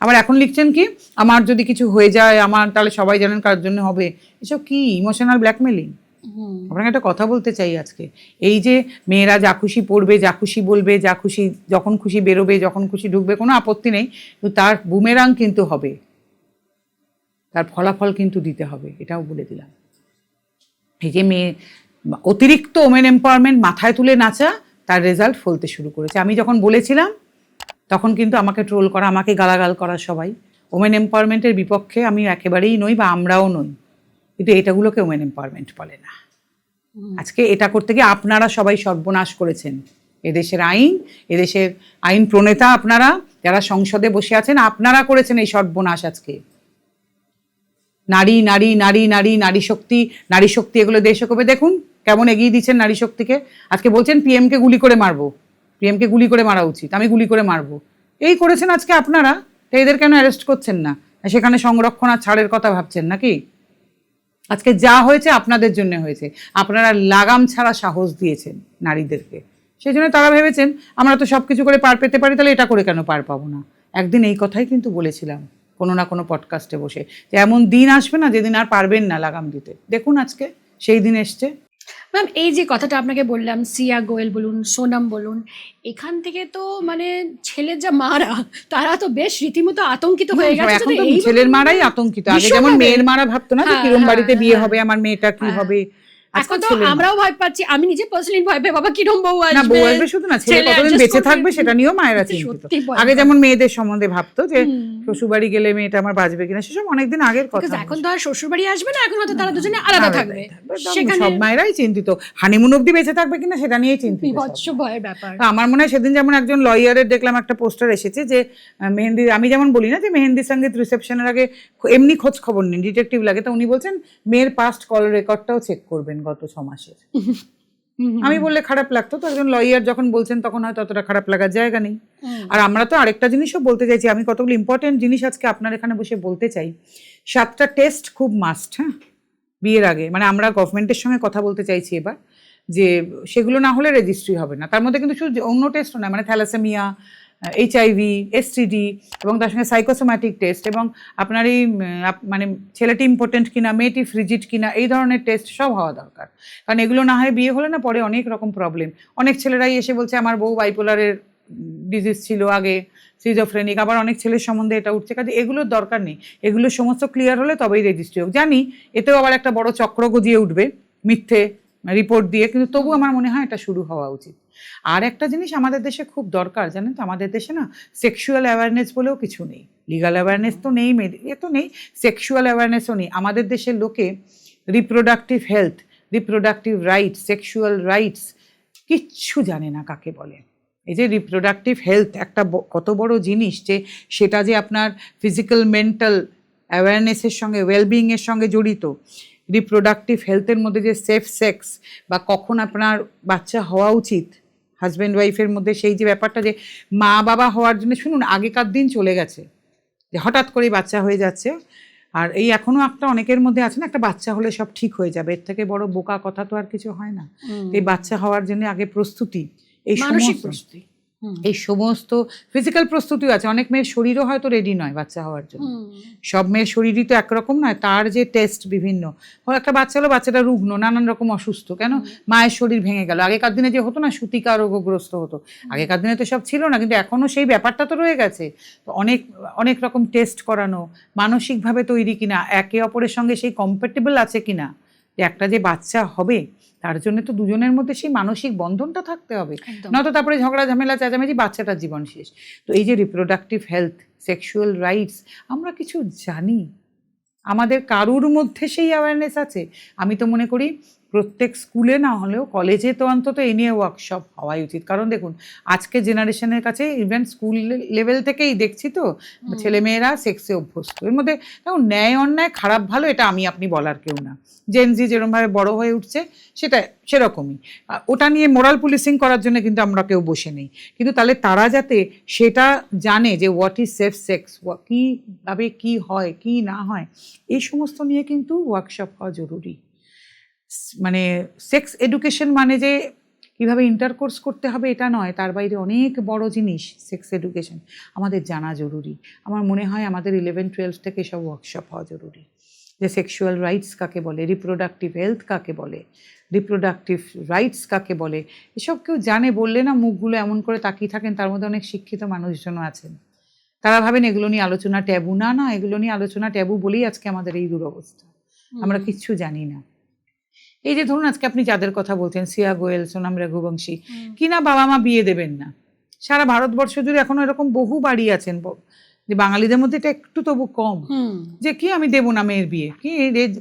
A: আবার এখন লিখছেন কি, আমার যদি কিছু হয়ে যায়, আমার তাহলে সবাই জানেন কার জন্য হবে। এসব কি ইমোশনাল ব্ল্যাকমেলিং? আপনাকে একটা কথা বলতে চাই আজকে, এই যে মেয়েরা যা খুশি পড়বে, যা খুশি বলবে, যা খুশি যখন খুশি বেরোবে, যখন খুশি ঢুকবে, কোনো আপত্তি নেই, কিন্তু তার বুমেরাং কিন্তু হবে, তার ফলাফল কিন্তু দিতে হবে, এটাও বলে দিলাম। এই যে মেয়ে অতিরিক্ত ওমেন এম্পাওয়ারমেন্ট মাথায় তুলে নাচা, তার রেজাল্ট ফলতে শুরু করেছে। আমি যখন বলেছিলাম তখন কিন্তু আমাকে ট্রোল করা, আমাকে গালাগাল করা সবাই। ওমেন এম্পাওয়ারমেন্টের বিপক্ষে আমি একেবারেই নই, বা আমরাও নই, কিন্তু এটাগুলোকে ওমেন এম্পাওয়ারমেন্ট বলে না। আজকে এটা করতে গিয়ে আপনারা সবাই সর্বনাশ করেছেন এদেশের আইন, এদেশের আইন প্রণেতা আপনারা যারা সংসদে বসে আছেন, আপনারা করেছেন এই সর্বনাশ। আজকে নারী নারী নারী নারী নারী শক্তি, নারী শক্তি, এগুলো দেশে কবে দেখুন কেমন এগিয়ে দিচ্ছেন নারী শক্তিকে। আজকে বলছেন পিএমকে গুলি করে মারবো, পিএমকে গুলি করে মারা উচিত, আমি গুলি করে মারবো, এই করেছেন আজকে আপনারা। তো এদের কেন অ্যারেস্ট করছেন না? সেখানে সংরক্ষণ আর ছাড়ের কথা ভাবছেন নাকি? আজকে যা হয়েছে আপনাদের জন্য হয়েছে, আপনারা লাগাম ছাড়া সাহস দিয়েছেন নারীদেরকে, সেই জন্য তারা ভেবেছেন আমরা তো সব কিছু করে পার পেতে পারি, তাহলে এটা করে কেন পার পাবো না। একদিন এই কথাই কিন্তু বলেছিলাম কোনো না কোনো পডকাস্টে বসে, যে এমন দিন আসবে না যেদিন আর পারবেন না লাগাম দিতে। দেখুন আজকে সেই দিন এসছে।
B: ম্যাম, এই যে কথাটা আপনাকে বললাম, শ্রিয়া গোয়েল বলুন, সোনাম বলুন, এখান থেকে তো মানে ছেলের যা মারা, তারা তো বেশ রীতিমতো আতঙ্কিত হয়ে গেছে।
A: এখন তো ছেলের মারাই আতঙ্কিত, আগে যেমন মেয়ের মারা ভাবতো না যে কিরম বাড়িতে বিয়ে হবে, আমার মেয়েটা কি হবে,
B: এখন তো আমরাও ভয় পাচ্ছি। আমি নিজে পার্সোনালি ভয় পাই, বাবা কিরম বউ
A: না,
B: আসবে।
A: বউ আসবে শুধু না, ছেলে কতদিন বেঁচে থাকবে সেটা নিয়েও মায়েরা চিন্তিত। আগে যেমন মেয়েদের সম্বন্ধে ভাবতো যে শ্বশুরবাড়ি গেলে মেয়েটা আমার বাঁচবে কিনা, সেসব অনেকদিন আগের কথা।
B: এখন তো আর শ্বশুরবাড়ি আসবে না, এখন হয়তো তারা দুজনে আলাদা থাকবে,
A: সেখানে সব মায়েরাই চিন্তিত। হানিমুন অবধি বেঁচে থাকবে কিনা সেটা নিয়েই চিন্তিত।
B: বিভৎস ভয়ের ব্যাপার।
A: আমার মনে হয় সেদিন যেমন একজন লয়ারের দেখলাম একটা পোস্টার এসেছে যে মেহেন্দি, আমি যেমন বলি না যে মেহেন্দি সঙ্গীত রিসেপশনের আগে এমনি খোঁজ খবর নিন, ডিটেকটিভ লাগে, তো উনি বলছেন মেয়ের পাস্ট কল রেকর্ডটাও চেক করবেন গত 6 মাসের। আমি বললে খারাপ লাগতো, তো একজন লয়ার যখন বলছেন তখন হয়তো অতটা খারাপ লাগার জায়গা নেই। আর আমরা তো আরেকটা জিনিসও বলতে চাইছি, আমি কতগুলো ইম্পর্টেন্ট জিনিস আজকে আপনার এখানে বসে বলতে চাই। 7টা টেস্ট খুব মাস্ট, হ্যাঁ, বিয়ের আগে। মানে আমরা গভর্নমেন্টের সঙ্গে কথা বলতে চাইছি এবার, যে সেগুলো না হলে রেজিস্ট্রি হবে না। তার মধ্যে কিন্তু শুধু অন্য টেস্টও নয়, মানে থ্যালাসেমিয়া, এইচআইভি, এসটিডি, এবং তার সঙ্গে সাইকোসোম্যাটিক টেস্ট, এবং আপনার এই মানে ছেলেটি ইম্পর্টেন্ট কিনা, মেয়েটি ফ্রিজিড কিনা, এই ধরনের টেস্ট সব হওয়া দরকার। কারণ এগুলো না হয় বিয়ে হলে না পরে অনেক রকম প্রবলেম। অনেক ছেলেরাই এসে বলছে আমার বউ বাইপোলারের ডিজিজ ছিল আগে, সিজোফ্রেনিক, আবার অনেক ছেলের সম্বন্ধে এটা উঠছে। কাজে এগুলোর দরকার নেই, এগুলো সমস্ত ক্লিয়ার হলে তবেই রেজিস্ট্রি হোক। জানি এতেও আবার একটা বড় চক্র গজিয়ে উঠবে মিথ্যে রিপোর্ট দিয়ে, কিন্তু তবু আমার মনে হয় এটা শুরু হওয়া উচিত। আর একটা জিনিস আমাদের দেশে খুব দরকার, জানেন তো, আমাদের দেশে না সেক্সুয়াল অ্যাওয়ারনেস বলেও কিছু নেই। লিগাল অ্যাওয়ারনেস তো নেই, এ তো নেই, সেক্সুয়াল অ্যাওয়ারনেসও নেই। আমাদের দেশের লোকে reproductive health, reproductive rights, sexual rights কিচ্ছু জানে না কাকে বলে। এই যে রিপ্রোডাক্টিভ হেলথ একটা কত বড় জিনিস, যে সেটা যে আপনার ফিজিক্যাল মেন্টাল অ্যাওয়ারনেসের সঙ্গে, ওয়েলবিংয়ের সঙ্গে জড়িত। রিপ্রোডাক্টিভ হেলথের মধ্যে যে সেফ সেক্স, বা কখন আপনার বাচ্চা হওয়া উচিত হাজব্যান্ড ওয়াইফের মধ্যে, সেই যে ব্যাপারটা, যে মা বাবা হওয়ার জন্য, শুনুন আগেকার দিন চলে গেছে যে হঠাৎ করেই বাচ্চা হয়ে যাচ্ছে। আর এই এখনো একটা অনেকের মধ্যে আছে না, একটা বাচ্চা হলে সব ঠিক হয়ে যাবে, এর থেকে বড় বোকা কথা তো আর কিছু হয় না। এই বাচ্চা হওয়ার জন্য আগে প্রস্তুতি, এই
B: মানসিক প্রস্তুতি,
A: এই সমস্ত ফিজিক্যাল প্রস্তুতিও আছে। অনেক মেয়ের শরীরও হয়তো রেডি নয় বাচ্চা হওয়ার জন্য, সব মেয়ের শরীরই তো একরকম নয়, তার যে টেস্ট বিভিন্ন। একটা বাচ্চা হলো, বাচ্চাটা রুগ্ন, নানান রকম অসুস্থ, কেন মায়ের শরীর ভেঙে গেল। আগেকার দিনে যে হতো না, সূতিকা রোগগ্রস্ত হতো, আগেকার দিনে তো সব ছিল না, কিন্তু এখনো সেই ব্যাপারটা তো রয়ে গেছে। তো অনেক অনেক রকম টেস্ট করানো, মানসিকভাবে তৈরি কিনা, একে অপরের সঙ্গে সেই কম্প্যাটেবল আছে কিনা, যে একটা যে বাচ্চা হবে তার জন্য তো দুজনের মধ্যে সেই মানসিক বন্ধনটা থাকতে হবে, নয়তো তারপরে ঝগড়া ঝামেলা চেঁচামেচি, বাচ্চাটার জীবন শেষ। তো এই যে রিপ্রোডাক্টিভ হেলথ, সেক্সুয়াল রাইটস, আমরা কিছু জানি? আমাদের কারুর মধ্যে সেই অ্যাওয়ারনেস আছে? আমি তো মনে করি প্রত্যেক স্কুলে না হলেও কলেজে তো অন্তত এ নিয়ে ওয়ার্কশপ হওয়াই উচিত। কারণ দেখুন আজকে জেনারেশনের কাছে ইভেন স্কুল লেভেল থেকেই দেখছি তো ছেলেমেয়েরা সেক্সে অভ্যস্ত। এর মধ্যে দেখুন ন্যায় অন্যায় খারাপ ভালো এটা আমি আপনি বলার কেউ না। জেনজি যেরকমভাবে বড় হয়ে উঠছে সেটা সেরকমই, ওটা নিয়ে মোরাল পুলিশিং করার জন্য কিন্তু আমরা কেউ বসে নেই। কিন্তু তাহলে তারা যাতে সেটা জানে যে হোয়াট ইজ সেফ সেক্স, কীভাবে কী হয় কী না হয়, এই সমস্ত নিয়ে কিন্তু ওয়ার্কশপ হওয়া জরুরি। মানে সেক্স এডুকেশন মানে যে কীভাবে ইন্টারকোর্স করতে হবে এটা নয়, তার বাইরে অনেক বড় জিনিস সেক্স এডুকেশন আমাদের জানা জরুরি। আমার মনে হয় আমাদের 11-12 থেকে সব ওয়ার্কশপ হওয়া জরুরি, যে সেক্সুয়াল রাইটস কাকে বলে, রিপ্রোডাক্টিভ হেলথ কাকে বলে, রিপ্রোডাক্টিভ রাইটস কাকে বলে, এসব কেউ জানে বললে না মুখগুলো এমন করে তাকিয়ে থাকেন। তার মধ্যে অনেক শিক্ষিত মানুষজনও আছেন, তারা ভাবেন এগুলো নিয়ে আলোচনা ট্যাবু। না না, এগুলো নিয়ে আলোচনা ট্যাবু বলেই আজকে আমাদের এই দুরবস্থা, আমরা কিচ্ছু জানি না। এই যে ধরুন আজকে আপনি যাদের কথা বলছেন, শ্রেয়া গোয়েল, সোনাম রঘুবংশী, কিনা বাবা মা বিয়ে দেবেন না, সারা ভারতবর্ষ জুড়ে এখনো এরকম বহু বাড়ি আছেন, যে বাঙালিদের মধ্যে এটা একটু তবু কম, যে কি আমি দেবো না মেয়ের বিয়ে, কি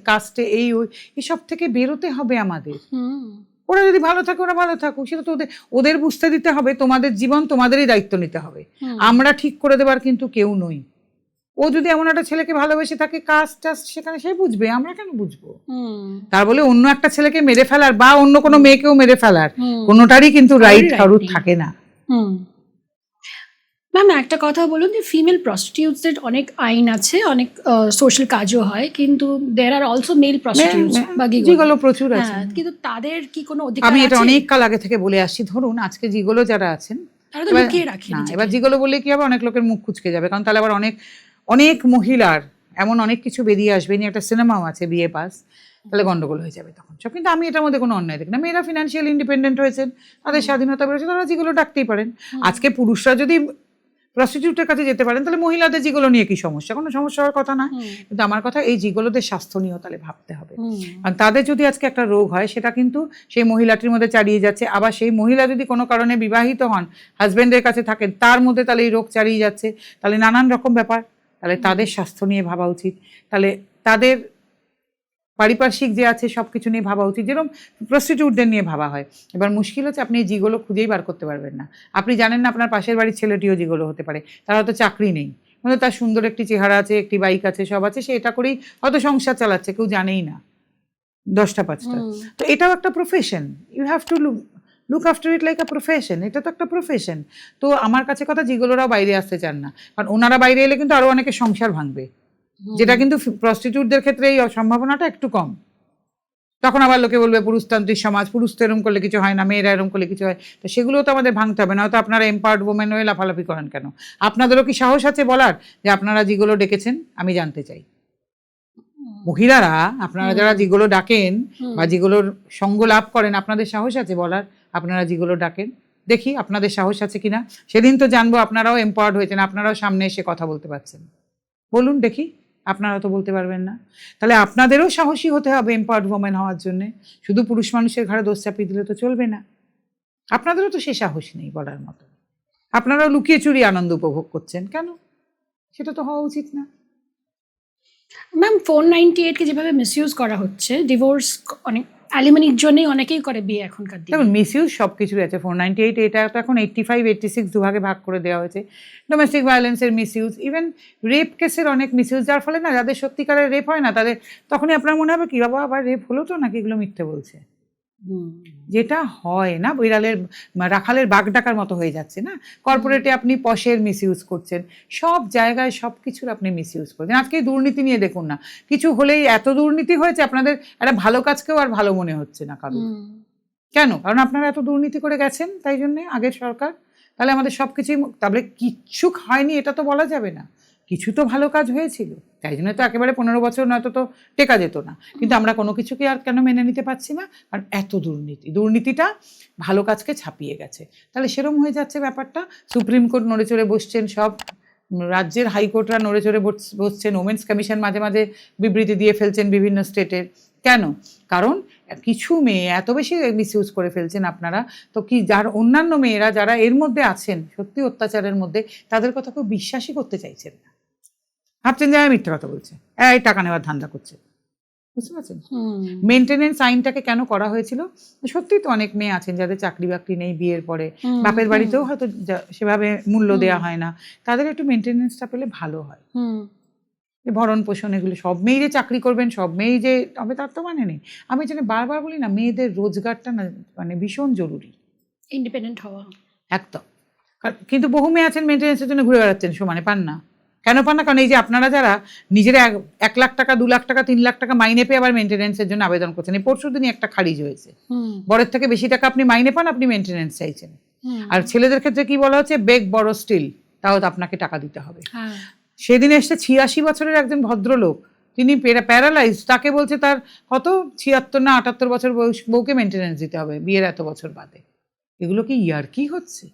A: কাস্টে এই ওই, এসব থেকে বেরোতে হবে আমাদের। ওরা যদি ভালো থাকে ওরা ভালো থাকুক, সেটা তো ওদের বুঝতে দিতে হবে। তোমাদের জীবন তোমাদেরই দায়িত্ব নিতে হবে, আমরা ঠিক করে দেবার কিন্তু কেউ নই। ও যদি এমন একটা ছেলেকে ভালোবেসে থাকে, কাস্ট টাস্ট সেখানে সে বুঝবে, আমরা কেন বুঝবো? তার বলে অন্য একটা ছেলেকে মেরে ফেলার বা অন্য কোনো মেয়েকেও মেরে ফেলার কোনোটারই কিন্তু রাইট কারুর থাকে না।
B: ম্যাম একটা কথা বলুন, যে ফিমেল প্রস্টিটিউটসের অনেক আইন আছে, অনেক সোশ্যাল কাজও হয়, কিন্তু দেয়ার আর অলসো মেল প্রস্টিটিউটস বা
A: জিগোলো প্রচুর আছে,
B: কিন্তু তাদের কি কোনো অধিকার?
A: আমি এটা অনেক কাল আগে থেকে বলে আসছি। ধরুন আজকে জিগোলো যারা আছেন
B: তারা তো লুকিয়ে রাখে না,
A: এবার জিগোলো বললে কি হবে, অনেক লোকের মুখ কুঁচকে যাবে, কারণ তাহলে আবার অনেক মহিলার এমন অনেক কিছু বেরিয়ে আসবে। নিয়ে একটা সিনেমাও আছে বিয়ে পাস, তাহলে গন্ডগোল হয়ে যাবে তখন সব। কিন্তু আমি এটার মধ্যে কোনো অন্যায় দেখি না। মেয়েরা ফিনান্সিয়াল ইন্ডিপেন্ডেন্ট হয়েছেন, তাদের স্বাধীনতা বেরোচ্ছে, তারা যেগুলো ডাকতেই পারেন। আজকে পুরুষরা যদি প্রস্টিটিউটের কাছে যেতে পারেন, তাহলে মহিলাদের যেগুলো নিয়ে কি সমস্যা? কোনো সমস্যা হওয়ার কথা না। কিন্তু আমার কথা এই যেগুলোদের স্বাস্থ্য নিয়েও তাহলে ভাবতে হবে। কারণ তাদের যদি আজকে একটা রোগ হয়, সেটা কিন্তু সেই মহিলাটির মধ্যে চালিয়ে যাচ্ছে। আবার সেই মহিলা যদি কোনো কারণে বিবাহিত হন, হাজব্যান্ডের কাছে থাকেন, তার মধ্যে তাহলে এই রোগ চালিয়ে যাচ্ছে। তাহলে নানান রকম ব্যাপার, তাহলে তাদের স্বাস্থ্য নিয়ে ভাবা উচিত। তাহলে তাদের পারিপার্শ্বিক যে আছে সব কিছু নিয়ে ভাবা উচিত, যেরকম প্রস্টিটিউটদের নিয়ে ভাবা হয়। এবার মুশকিল হচ্ছে আপনি এই জিগোলো খুঁজেই বার করতে পারবেন না। আপনি জানেন না আপনার পাশের বাড়ির ছেলেটিও জিগোলো হতে পারে, তার হয়তো চাকরি নেই, মানে তার সুন্দর একটি চেহারা আছে, একটি বাইক আছে, সব আছে, সে এটা করেই হয়তো সংসার চালাচ্ছে, কেউ জানেই না 10টা 5টা। তো এটাও একটা profession, you have to look after it like a profession. এটা তো একটা প্রফেশন। তো আমার কাছে কথা, জিগোলোরাও বাইরে আসতে চান না, কারণ ওনারা বাইরে এলে কিন্তু আরও অনেকে সংসার ভাঙবে, যেটা কিন্তু প্রস্টিটিউটদের ক্ষেত্রে এই সম্ভাবনাটা একটু কম। তখন আবার লোকে বলবে পুরুষতান্ত্রিক সমাজ, পুরুষ তো এরম করলে কিছু হয় না, মেয়েরা এরম করলে কিছু হয়। তো সেগুলো তো আমাদের ভাঙতে হবে, না তো আপনারা এম্পাওয়ার্ড ওমেন হয়ে লাফালাফি করেন কেন? আপনাদেরও কি সাহস আছে বলার যে আপনারা যেগুলো ডেকেছেন? আমি জানতে চাই, মহিলারা আপনারা যারা যেগুলো ডাকেন বা যেগুলোর সঙ্গ লাভ করেন, আপনাদের সাহস আছে বলার আপনারা যেগুলো ডাকেন? দেখি আপনাদের সাহস আছে কিনা, সেদিন তো জানবো আপনারাও এম্পাওয়ার্ড হয়েছেন, আপনারাও সামনে এসে কথা বলতে পারছেন। বলুন দেখি, আপনারা তো বলতে পারবেন না। তাহলে আপনাদেরও সাহসী হতে হবে এম্পাওয়ার্ড ওমেন হওয়ার জন্যে। শুধু পুরুষ মানুষের ঘাড়ে দোষ চাপিয়ে দিলে তো চলবে না। আপনাদেরও তো সে সাহস নেই বলার মতো, আপনারাও লুকিয়ে চুরি আনন্দ উপভোগ করছেন কেন? সেটা তো হওয়া উচিত না।
B: ম্যাম 498 কে যেভাবে মিসইউজ করা হচ্ছে, ডিভোর্স অনেক অ্যালিমনির জন্যই অনেকেই করে বিয়ে এখনকার দিনে।
A: দেখুন মিসইউজ সব কিছুই আছে। 498 এটা তো এখন 85-86 দুভাগে ভাগ করে দেওয়া হয়েছে। ডোমেস্টিক ভায়োলেন্সের মিসইউজ, ইভেন রেপ কেসের অনেক মিসইউজ, যার ফলে না যাদের সত্যিকারের রেপ হয় না, তাদের তখনই আপনার মনে হবে কি বাবা আবার রেপ হলো তো, নাকি এগুলো মিথ্যে বলছে। যেটা হয় না, রাখালের বাঘ ডাকার মতো হয়ে যাচ্ছে না। কর্পোরেটে আপনি পশের মিসইউজ করছেন, সব জায়গায় সব কিছুর আপনি মিসইউজ করছেন। আজকে দুর্নীতি নিয়ে দেখুন না, কিছু হলেই এত দুর্নীতি হয়েছে, আপনাদের একটা ভালো কাজকেও আর ভালো মনে হচ্ছে না কারণ। কেন? কারণ আপনারা এত দুর্নীতি করে গেছেন, তাই জন্যে আগের সরকার। তাহলে আমাদের সব কিছুই, তাহলে কিচ্ছু হয়নি এটা তো বলা যাবে না, কিছু তো ভালো কাজ হয়েছিল, তাই জন্য তো একেবারে 15 বছর নয়তো তো টেকা যেত না। কিন্তু আমরা কোনো কিছুকে আর কেন মেনে নিতে পারছি না? কারণ এত দুর্নীতিটা ভালো কাজকে ছাপিয়ে গেছে। তাহলে সেরকম হয়ে যাচ্ছে ব্যাপারটা। সুপ্রিম কোর্ট নড়ে চড়ে বসছেন, সব রাজ্যের হাইকোর্টরা নড়ে চড়ে বসছেন, ওমেন্স কমিশন মাঝে মাঝে বিবৃতি দিয়ে ফেলছেন বিভিন্ন স্টেটের। কেন? কারণ কিছু মেয়ে এত বেশি মিসইউজ করে ফেলছেন আপনারা, তো কি যার অন্যান্য মেয়েরা যারা এর মধ্যে আছেন সত্যি অত্যাচারের মধ্যে, তাদের কথা কেউ বিশ্বাসই করতে চাইছেন না, ভাবছেন যে মিথ্যা কথা বলছে, এই টাকা নেওয়ার ধান্দা করছে। বুঝতে পারছেন? মেনটেনেন্স আইনটাকে কেন করা হয়েছিল? সত্যি তো অনেক মেয়ে আছেন যাদের চাকরি বাকরি নেই, বিয়ের পরে বাপের বাড়িতেও হয়তো সেভাবে মূল্য দেওয়া হয় না, তাদের একটু মেনটেনেন্সটা পেলে ভালো হয়। ভরণ পোষণ এগুলো সব মেয়েই যে চাকরি করবেন, সব মেয়েই যে তবে তার তো মানে নেই। আমি যেন বারবার বলি না, মেয়েদের রোজগারটা না মানে ভীষণ জরুরি,
B: ইন্ডিপেন্ডেন্ট হওয়া
A: একদম। কিন্তু বহু মেয়ে আছেন মেনটেনেন্সের জন্য ঘুরে বেড়াচ্ছেন, সমানে পান না। কেন পান না? কারণ এই যে আপনারা যারা নিজেরা 1 লাখ টাকা, 2 লাখ টাকা, 3 লাখ টাকা মাইনে পেয়ে আবার মেনটেনেন্সের জন্য আবেদন করছেন। এই পরশু দিনই একটা খারিজ হয়েছে, বরের থেকে বেশি টাকা আপনি মাইনে পান, আপনি মেনটেনেন্স চাইছেন। আর ছেলেদের ক্ষেত্রে কি বলা হচ্ছে, বেগ বড় স্টিল, তাও তো আপনাকে টাকা দিতে হবে। সেদিন এসছে 86 বছরের একজন ভদ্রলোক, তিনি প্যারালাইজ, তাকে বলছে তার কত 76 না 78 বছর বয়স, বউকে মেনটেনেন্স দিতে হবে বিয়ের এত বছর বাদে। এগুলো কি ইয়ার্কি হচ্ছে?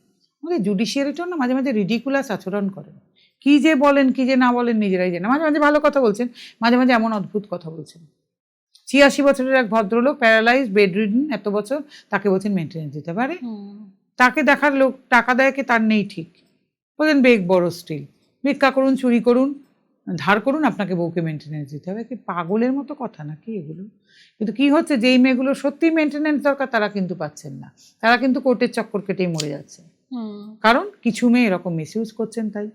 A: আমাদের জুডিশিয়ারিটাও না মাঝে মাঝে রিডিকুলাস আচরণ করেন, কি যে বলেন কি যে না বলেন নিজেরাই জানে। মাঝে মাঝে ভালো কথা বলছেন, মাঝে মাঝে এমন অদ্ভুত কথা বলছেন। 86 বছরের এক ভদ্রলোক, প্যারালাইজ, বেডরিডেন এত বছর, তাকে বলছেন মেনটেনেন্স দিতে পারে? তাকে দেখার লোক টাকা দেয় কি তার নেই ঠিক, বলছেন বেগ বড় স্টিল, ভিক্ষা করুন, চুরি করুন, ধার করুন, আপনাকে বউকে মেনটেনেন্স দিতে হবে। কি পাগলের মতো কথা নাকি এগুলো? কিন্তু কি হচ্ছে, যেই মেয়েগুলো সত্যি মেনটেনেন্স দরকার তারা কিন্তু পাচ্ছেন না, তারা কিন্তু কোর্টের চক্কর কেটেই মরে যাচ্ছে। কারণ কিছু মেয়ে এরকম মিসইউজ করছেন। তাই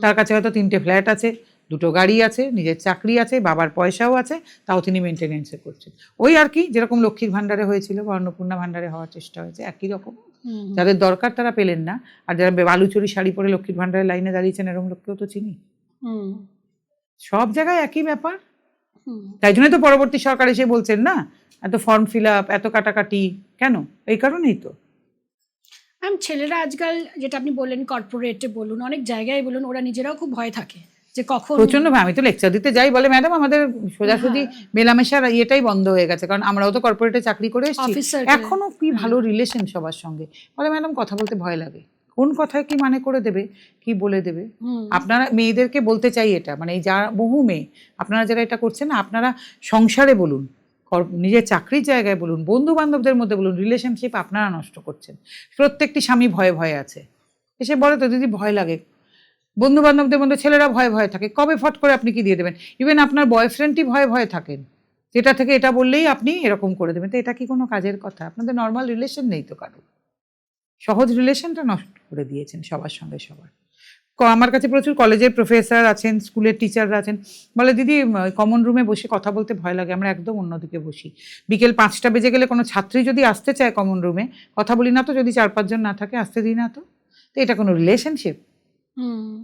A: তার কাছে হয়তো 3টে ফ্ল্যাট আছে, 2টো গাড়ি আছে, নিজের চাকরি আছে, বাবার পয়সাও আছে, তাও তিনি মেনটেনেন্সে করছেন। ওই আর কি, যেরকম লক্ষ্মীর ভাণ্ডারে হয়েছিল বা অন্নপূর্ণা ভাণ্ডারে হওয়ার চেষ্টা হয়েছে, একই রকম। যাদের দরকার তারা পেলেন না, আর যারা বালুচুরি শাড়ি পরে লক্ষ্মীর ভাণ্ডারের লাইনে দাঁড়িয়েছেন এরকম লোককেও তো চিনি। সব জায়গায় একই ব্যাপার। তাই জন্যই তো পরবর্তী সরকার এসে বলছেন না, এত ফর্ম ফিল আপ, এত কাটাকাটি কেন? এই কারণেই তো।
B: ছেলেরা আজকাল, যেটা আপনি বললেন, কর্পোরেটে বলুন, অনেক জায়গায় বলুন, ওরা নিজেরাও খুব ভয় থাকে যে কখন।
A: প্রচন্ড, আমি তো লেকচার দিতে যাই, বলে ম্যাডাম আমাদের সোজাসুজি মেলামেশার ইয়েটাই বন্ধ হয়ে গেছে, কারণ আমরাও তো কর্পোরেটে চাকরি করে এসেছি, এখনো কি ভালো রিলেশন সবার সঙ্গে। বলে ম্যাডাম কথা বলতে ভয় লাগে, কোন কথায় কি মানে করে দেবে, কি বলে দেবে। আপনারা মেয়েদেরকে বলতে চাই এটা, মানে এই যা বহু মেয়ে আপনারা যারা এটা করছেন না, আপনারা সংসারে বলুন, নিজের চাকরির জায়গায় বলুন, বন্ধু বান্ধবদের মধ্যে বলুন, রিলেশনশিপ আপনারা নষ্ট করছেন। প্রত্যেকটি স্বামী ভয়ে ভয়ে আছে, এসে বলে তো দিদি ভয় লাগে। বন্ধু বান্ধবদের মধ্যে ছেলেরা ভয়ে ভয়ে থাকে, কবে ফট করে আপনি কি দিয়ে দেবেন? ইভেন আপনার বয়ফ্রেন্ডই ভয়ে ভয়ে থাকেন, যেটা থেকে এটা বললেই আপনি এরকম করে দেবেন। তো এটা কি কোনো কাজের কথা? আপনাদের নর্মাল রিলেশন নেই তো কারো, সহজ রিলেশনটা নষ্ট করে দিয়েছেন সবার সঙ্গে সবার। আমার কাছে প্রচুর কলেজের প্রফেসর আছেন, স্কুলের টিচাররা আছেন, বলে দিদি কমন রুমে বসে কথা বলতে ভয় লাগে, আমরা একদম অন্যদিকে বসি। বিকেল 5টা বেজে গেলে কোনো ছাত্রী যদি আসতে চায় কমন রুমে, কথা বলি না তো, যদি 4-5 জন না থাকে আসতে দিই না তো। তো এটা কোনো রিলেশনশিপ?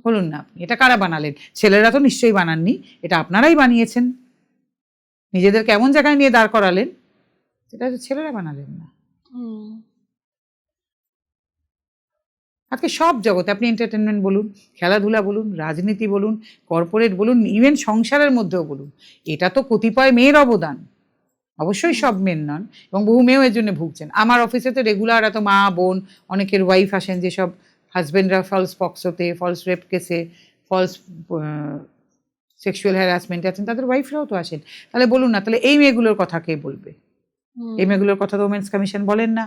A: বলুন না আপনি, এটা কারা বানালেন? ছেলেরা তো নিশ্চয়ই বানাননি, এটা আপনারাই বানিয়েছেন, নিজেদের কেমন জায়গায় নিয়ে দাঁড় করালেন, সেটা তো ছেলেরা বানালেন না। আজকে সব জগতে আপনি এন্টারটেনমেন্ট বলুন, খেলাধুলা বলুন, রাজনীতি বলুন, কর্পোরেট বলুন, ইভেন সংসারের মধ্যেও বলুন, এটা তো কতিপয় মেয়ের অবদান, অবশ্যই সব মেয়ের নন, এবং বহু মেয়েও এর জন্য ভুগছেন। আমার অফিসে তো রেগুলার এত মা বোন, অনেকের ওয়াইফ আসেন, যেসব হাজবেন্ডরা ফলস পক্সোতে, ফলস রেপ কেসে, ফলস সেক্সুয়াল হ্যারাসমেন্টে আছেন, তাদের ওয়াইফরাও তো আসেন। তাহলে বলুন না, তাহলে এই মেয়েগুলোর কথা কে বলবে? এই মেয়েগুলোর কথা তো ওমেন্স কমিশন বলেন না,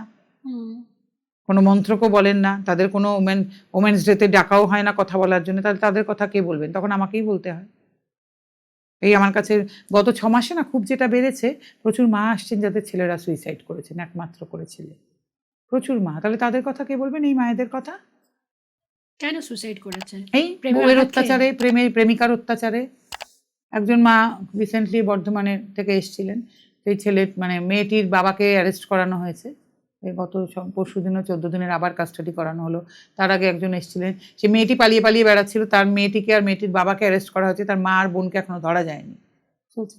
A: কোনো মন্ত্রকও বলেন না, তাদের কোনো ওমেন্স ডেতে ডাকাও হয় না কথা বলার জন্য, তাহলে তাদের কথা কে বলবেন? তখন আমাকেই বলতে হয়। এই আমার কাছে গত 6 মাসে না খুব যেটা বেড়েছে, প্রচুর মা আসছেন যাদের ছেলেরা সুইসাইড করেছেন, একমাত্র করে ছেলে, প্রচুর মা। তাহলে তাদের কথা কে বলবেন? এই মায়েদের কথা।
B: কেন সুইসাইড করেছেন?
A: এই বউয়ের অত্যাচারে, প্রেমিকার অত্যাচারে। একজন মা রিসেন্টলি বর্ধমানে থেকে এসেছিলেন, সেই ছেলে মানে মেয়েটির বাবাকে অ্যারেস্ট করানো হয়েছে, গত পরশু দিনও 14 দিনের আবার কাস্টাডি করানো হলো। তার আগে একজন এসেছিলেন, সে মেয়েটি পালিয়ে পালিয়ে বেড়াচ্ছিল, তার মেয়েটিকে আর মেয়েটির বাবাকে অ্যারেস্ট করা হয়েছে, তার মা আর বোনকে এখনো ধরা যায়নি।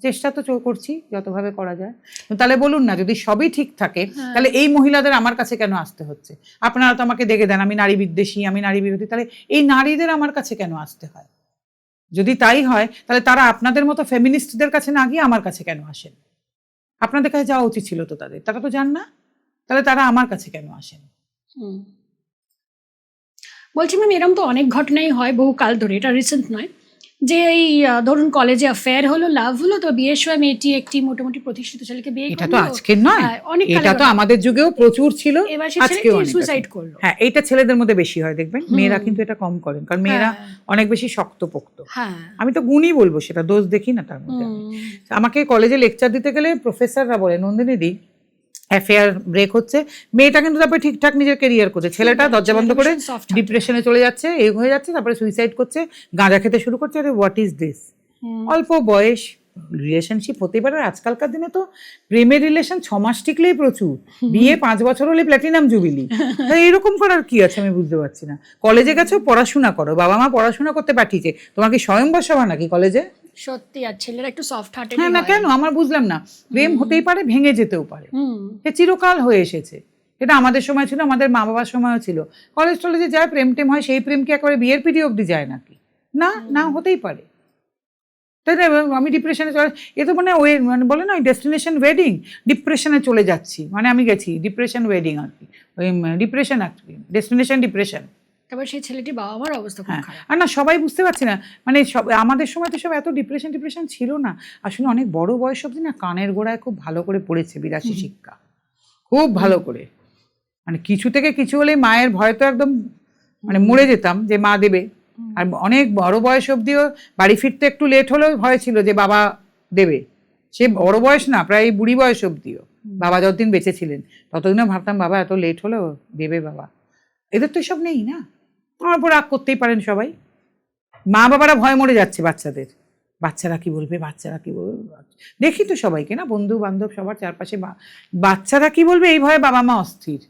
A: চেষ্টা তো করছি যতভাবে করা যায়। তাহলে বলুন না, যদি সবই ঠিক থাকে তাহলে এই মহিলাদের আমার কাছে কেন আসতে হচ্ছে? আপনারা তো আমাকে দেখে দেন আমি নারী বিদ্বেষী, আমি নারী বিরোধী, তাহলে এই নারীদের আমার কাছে কেন আসতে হয়? যদি তাই হয় তাহলে তারা আপনাদের মতো ফেমিনিস্টদের কাছে না গিয়ে আমার কাছে কেন আসেন? আপনাদের কাছে যাওয়া উচিত ছিল তো তাদের, তারা তো যান না, তাহলে তারা আমার কাছে কেন আসেন?
B: বলছি ম্যাম, এরকম তো অনেক ঘটনাই হয় বহু কাল ধরে, এটা রিসেন্ট নয়। যে এই ধরুন কলেজে অ্যাফেয়ার হলো, লাভ হলো, তো বিয়ের সময় মেয়েটি একটি মোটামুটি প্রতিষ্ঠিত ছেলেকে বিয়ে
A: এটা
B: করলো।
A: তো আজকের নয়,
B: অনেক
A: এটা তো আমাদের যুগেও প্রচুর ছিল,
B: এবার সে
A: আজকেও
B: ছেলেটি
A: অনেক
B: সুইসাইড
A: আছে।
B: করলো।
A: হ্যাঁ, এইটা ছেলেদের মধ্যে বেশি হয় দেখবেন, মেয়েরা কিন্তু এটা কম করেন, কারণ মেয়েরা অনেক বেশি শক্তপোক্ত।
B: হ্যাঁ,
A: আমি তো গুণই বলবো, সেটা দোষ দেখি না তার মধ্যে। আমাকে কলেজে লেকচার দিতে গেলে প্রফেসররা বলে, নন্দিনী দি অ্যাফেয়ার ব্রেক হচ্ছে, মেয়েটা কিন্তু তারপরে ঠিকঠাক নিজের কেরিয়ার করছে, ছেলেটা দরজা বন্ধ করে ডিপ্রেশনে চলে যাচ্ছে, এই হয়ে যাচ্ছে, তারপরে সুইসাইড করছে, গাঁজা খেতে শুরু করছে। আরে হোয়াট ইজ দিস? অল্প বয়স রিলেশনশিপ হতে পারে। আজকালকার দিনে তো প্রেমের রিলেশন 6 মাস টিকলেই প্রচুর, বিয়ে 5 বছর হলে প্ল্যাটিনাম জুবিলি। এরকম করার কি আছে আমি বুঝতে পারছি না। কলেজে গেছো, পড়াশোনা করো, বাবা মা পড়াশোনা করতে পাঠিয়েছে, তোমার কি স্বয়ংবর সভা নাকি কলেজে?
B: সত্যি, আর ছেলেরা একটু সফট হার্টেড।
A: হ্যাঁ, না কেন? আমার বুঝলাম না, প্রেম হতেই পারে, ভেঙে যেতেও পারে, সে চিরকাল হয়ে এসেছে। এটা আমাদের সময় ছিল, আমাদের মা বাবার সময়ও ছিল। কলেজ টলেজে যায়, প্রেম টেম হয়, সেই প্রেম কি একেবারে বিয়ের পিঠি অবধি যায় নাকি? না, না, হতেই পারে। তাই না? আমি ডিপ্রেশনে চলে, এ তো মানে ওই মানে বলে না, ওই ডেস্টিনেশন ওয়েডিং, ডিপ্রেশনে চলে যাচ্ছি, মানে আমি গেছি ডিপ্রেশন ওয়েডিং আর কি, ওই ডিপ্রেশন আর কি, ডেস্টিনেশন ডিপ্রেশন।
B: তারপর সেই ছেলেটির বাবা মার অবস্থা খুব খারাপ।
A: আর না, সবাই বুঝতে পারছি না, মানে সব আমাদের সময় তো সব এত ডিপ্রেশন ছিল না। আসলে অনেক বড় বয়স অবধি না কানের গোড়ায় খুব ভালো করে পড়েছে বিরাশি শিক্ষা, খুব ভালো করে। মানে কিছু থেকে কিছু হলে মায়ের ভয় তো একদম, মানে মরে যেতাম যে মা দেবে। আর অনেক বড় বয়স অবধিও বাড়ি ফিরতে একটু লেট হলেও ভয় ছিল যে বাবা দেবে। সে বড় বয়স না, প্রায় বুড়ি বয়স অবধিও বাবা যতদিন বেঁচে ছিলেন ততদিনও ভাবতাম বাবা এত লেট হলেও দেবে বাবা। এদের তো এসব নেই না। আমার উপর রাগ করতেই পারেন সবাই, মা বাবারা ভয় মরে যাচ্ছে বাচ্চাদের, বাচ্চারা কি বলবে, বাচ্চারা কি বলবে। দেখি তো সবাইকে না, বন্ধু বান্ধব সবার চারপাশে বাচ্চারা কি বলবে এই ভয়ে বাবা মা অস্থির।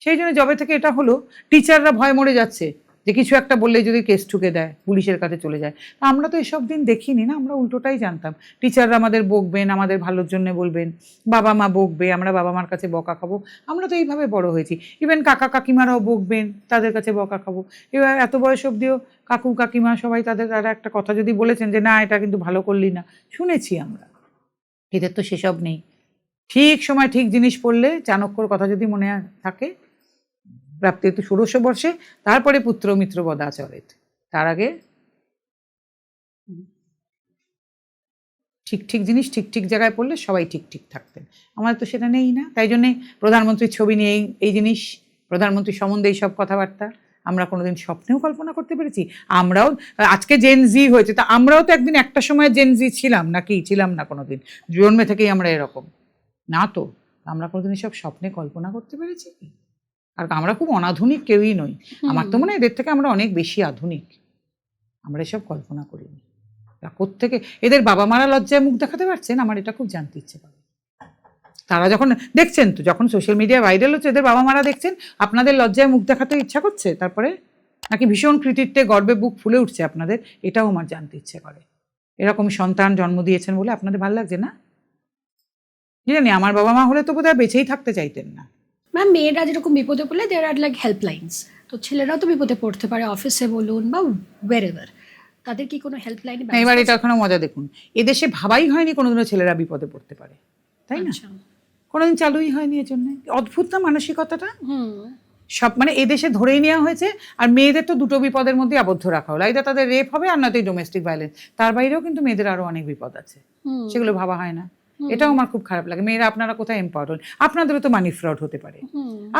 A: সেই জন্য যবে থেকে এটা হলো, টিচাররা ভয় মরে যাচ্ছে যে কিছু একটা বললে যদি কেস ঠুকে দেয়, পুলিশের কাছে চলে যায়। আমরা তো এসব দিন দেখিনি না, আমরা উল্টোটাই জানতাম। টিচাররা আমাদের বকবেন, আমাদের ভালোর জন্য বলবেন, বাবা মা বকবে, আমরা বাবা মার কাছে বকা খাবো। আমরা তো এইভাবে বড় হয়েছি। ইভেন কাকা কাকিমারাও বকবেন, তাদের কাছে বকা খাবো। এবার এত বয়স অবধিও কাকু কাকিমা সবাই তারা একটা কথা যদি বলেছেন যে না এটা কিন্তু ভালো করলি না, শুনেছি আমরা। এদের তো সেসব নেই। ঠিক সময় ঠিক জিনিস পড়লে, চাণক্যর কথা যদি মনে থাকে, প্রাপ্তি তো ষোড়শ বর্ষে, তারপরে পুত্র মিত্র বদাচরেত, তার আগে ঠিক ঠিক জিনিস ঠিক ঠিক জায়গায় পড়লে সবাই ঠিক ঠিক থাকতেন। আমার তো সেটা নেই না। তাই জন্যে প্রধানমন্ত্রীর ছবি নিয়ে এই জিনিস, প্রধানমন্ত্রী সম্বন্ধে এইসব কথাবার্তা আমরা কোনোদিন স্বপ্নেও কল্পনা করতে পেরেছি? আমরাও আজকে জেন জি হয়েছে, তা আমরাও তো একদিন একটা সময় জেন জি ছিলাম নাকি? ছিলাম না কোনোদিন, জন্মে থেকেই আমরা এরকম না তো। আমরা কোনোদিন এসব স্বপ্নে কল্পনা করতে পেরেছি কি? আর আমরা খুব অনাধুনিক কেউই নই। আমার তো মনে হয় এদের থেকে আমরা অনেক বেশি আধুনিক। আমরা এসব কল্পনা করিনি। কোত্থেকে এদের বাবা মারা লজ্জায় মুখ দেখাতে পারছেন, আমার এটা খুব জানতে ইচ্ছে করে। তারা যখন দেখছেন, তো যখন সোশ্যাল মিডিয়া ভাইরাল হচ্ছে, এদের বাবা মারা দেখছেন, আপনাদের লজ্জায় মুখ দেখাতে ইচ্ছা করছে? তারপরে নাকি ভীষণ কৃতিত্বে গর্বে বুক ফুলে উঠছে আপনাদের? এটাও আমার জানতে ইচ্ছে করে। এরকম সন্তান জন্ম দিয়েছেন বলে আপনাদের ভালো লাগছে না? জানি আমার বাবা মা হলে তো বোধহয় বেঁচেই থাকতে চাইতেন না।
B: ম্যাম, মেয়েরা যেরকম বিপদে পড়লে দেয়ার আর লাইক হেল্পলাইন্স, তো ছেলেরাও তো বিপদে পড়তে পারে, অফিসে বলুন বা ওয়েরএভার, তাদের কি কোনো হেল্পলাইন?
A: এবার এটা ওখানে মজা দেখুন, এদেশে ভাবাই হয়নি কোনোদিনও ছেলেরা বিপদে পড়তে পারে, তাই না? কোনোদিন চালুই হয়নি। এর জন্য অদ্ভুত না মানসিকতাটা। সব মানে এদেশে ধরেই নেওয়া হয়েছে, আর মেয়েদের তো দুটো বিপদের মধ্যে আবদ্ধ রাখা হলো, এটা তাদের রেপ হবে আর নয়তো ডোমেস্টিক ভায়োলেন্স। তার বাইরেও কিন্তু মেয়েদের আরো অনেক বিপদ আছে, সেগুলো ভাবা হয় না। এটাও আমার খুব খারাপ লাগে। মেয়েরা আপনারা কোথায় এম্পাওয়ার্ড হন? আপনাদেরও তো মানি ফ্রড হতে পারে,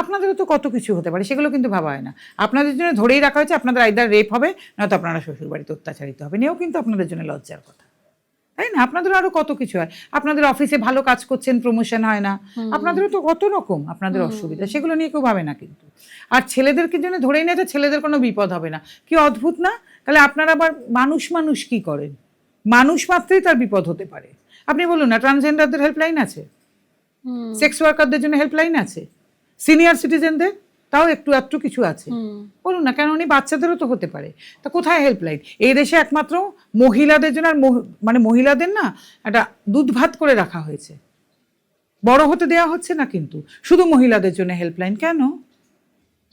A: আপনাদেরও তো কত কিছু হতে পারে, সেগুলো কিন্তু ভাবা হয় না। আপনাদের জন্য ধরেই রাখা হয়েছে আপনাদের আইদার রেপ হবে নয়তো আপনারা শ্বশুর বাড়িতে অত্যাচারিত হবে, নিয়েও কিন্তু আপনাদের জন্য লজ্জার কথা, তাই না? আপনাদেরও আরো কত কিছু হয়। আপনাদের অফিসে ভালো কাজ করছেন, প্রমোশন হয় না, আপনাদেরও তো কত রকম আপনাদের অসুবিধা, সেগুলো নিয়ে কেউ ভাবে না কিন্তু। আর ছেলেদেরকে জন্য ধরেই নিয়ে ছেলেদের কোনো বিপদ হবে না, কি অদ্ভুত না? তাহলে আপনারা আবার মানুষ কি করেন? মানুষ মাত্রই তার বিপদ হতে পারে। আপনি বলুন না, ট্রান্সজেন্ডারদের হেল্পলাইন আছে, সেক্স ওয়ার্কারদের জন্য হেল্পলাইন আছে, সিনিয়র সিটিজেনদের তাও একটু কিছু আছে। বলুন না কেন? উনি বাচ্চাদেরও তো হতে পারে। তা কোথায় হেল্পলাইন? এই দেশে একমাত্র মহিলাদের জন্য, আর মানে মহিলাদের না একটা দুধ ভাত করে রাখা হয়েছে, বড় হতে দেওয়া হচ্ছে না, কিন্তু শুধু মহিলাদের জন্য হেল্পলাইন। কেন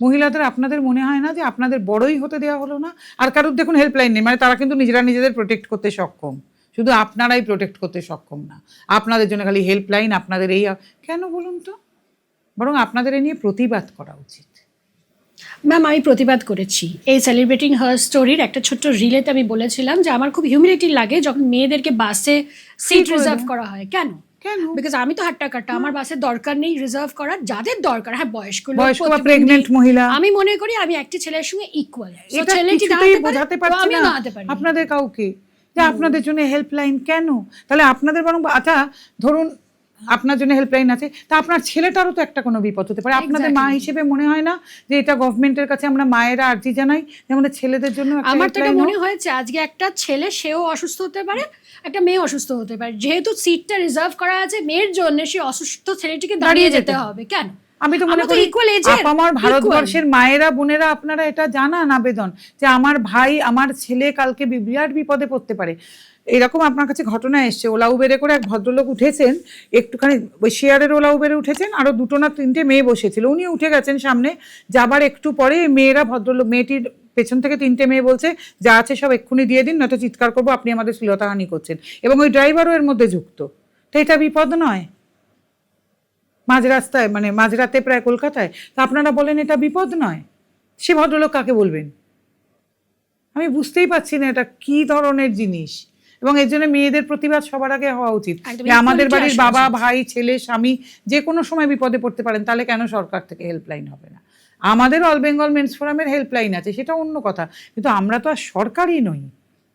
A: মহিলাদের আপনাদের মনে হয় না যে আপনাদের বড়ই হতে দেওয়া হলো না? আর কারোর দেখুন হেল্পলাইন নেই, মানে তারা কিন্তু নিজেরা নিজেদের প্রোটেক্ট করতে সক্ষম, শুধু আপনারাই প্রোটেক্ট করতে সক্ষম না। আপনাদের জন্য খালি হেল্পলাইন, আপনাদের এই কেন বলুন তো? বরং আপনাদের এ নিয়ে প্রতিবাদ করা উচিত।
B: ম্যাম আমি প্রতিবাদ করেছি এই সেলিব্রেটিং হার স্টোরির একটা ছোট্ট রিলেতে আমি বলেছিলাম যে আমার খুব হিউমিলিটি লাগে যখন মেয়েদেরকে বাসে সিট
A: করে
B: রিজার্ভ
A: দেয়।
B: করা হয়। কেন?
A: কেন?
B: বিকজ আমি তো হাট্টা কাট্টা, আমার বাসে দরকার নেই রিজার্ভ করার। যাদের দরকার, হ্যাঁ বয়স্ক লোক,
A: বয়স্ক বা
B: প্রতিবন্ধী,
A: প্রেগনেন্ট মহিলা,
B: আমি মনে করি আমি একটি ছেলের সঙ্গে ইকুয়াল।
A: এটা
B: ছেলেটি
A: কিছুতেই
B: দাঁড়াতে
A: বোঝাতে
B: পারে,
A: পারছি
B: আমিও
A: না
B: দাঁড়াতে পারি।
A: আপনাদের কাউকে যে আপনাদের জন্য হেল্পলাইন কেন? তাহলে আপনাদের বরং আচ্ছা ধরুন আপনার জন্য হেল্পলাইন আছে, তা আপনার ছেলেটারও তো একটা কোনো বিপদ হতে পারে। আপনাদের মা
B: Exactly.
A: হিসেবে মনে হয় না যে এটা গভর্নমেন্টের কাছে আমরা মায়েরা আর্জি জানাই যে আমাদের ছেলেদের জন্য একটা
B: আমার তো এটা
A: helpline
B: মনে
A: হোক?
B: হয়েছে আজকে একটা ছেলে সেও অসুস্থ হতে পারে, একটা মেয়ে অসুস্থ হতে পারে, যেহেতু সিটটা রিজার্ভ করা আছে মেয়ের জন্য, সে অসুস্থ ছেলেটিকে দাঁড়িয়ে যেতে হবে কেন?
A: আমি তো মনে
B: আমরা তো
A: করি
B: equal age এর,
A: আপামর
B: equal।
A: ভারতবর্ষের মায়েরা বোনেরা আপনারা এটা জানান আবেদন যে আমার ভাই আমার ছেলে কালকে বিরাট বিপদে পড়তে পারে। এরকম আপনার কাছে ঘটনা এসছে, ওলা উবেরে করে এক ভদ্রলোক উঠেছেন, একটুখানি ওই শেয়ারের ওলা উবেরে উঠেছেন, আরো দুটো না তিনটে মেয়ে বসেছিল, উনি উঠে গেছেন সামনে, যাবার একটু পরে মেয়েরা ভদ্রলোক মেয়েটির পেছন থেকে তিনটে মেয়ে বলছে যা আছে সব এক্ষুনি দিয়ে দিন, নয়তো চিৎকার করবো, আপনি আমাদের শ্লীলতাহানি করছেন, এবং ওই ড্রাইভারও এর মধ্যে যুক্ত। তো এটা বিপদ নয়? মাঝ রাস্তায় মানে মাঝরাতে প্রায় কলকাতায়, তা আপনারা বলেন এটা বিপদ নয়? সে ভদ্রলোক কাকে বলবেন? আমি বুঝতেই পারছি না এটা কি ধরনের জিনিস। এবং এর জন্য মেয়েদের প্রতিবাদ সবার আগে হওয়া উচিত
B: একদম,
A: যে আমাদের
B: equality
A: বাড়ির
B: আসা
A: বাবা
B: উচিত।
A: ভাই ছেলে স্বামী যে কোনো সময় বিপদে পড়তে পারেন, তাহলে কেন সরকার থেকে হেল্পলাইন হবে না? আমাদের অল বেঙ্গল মেন্স ফোরামের হেল্পলাইন আছে, সেটা অন্য কথা, কিন্তু আমরা তো আর সরকারই নই,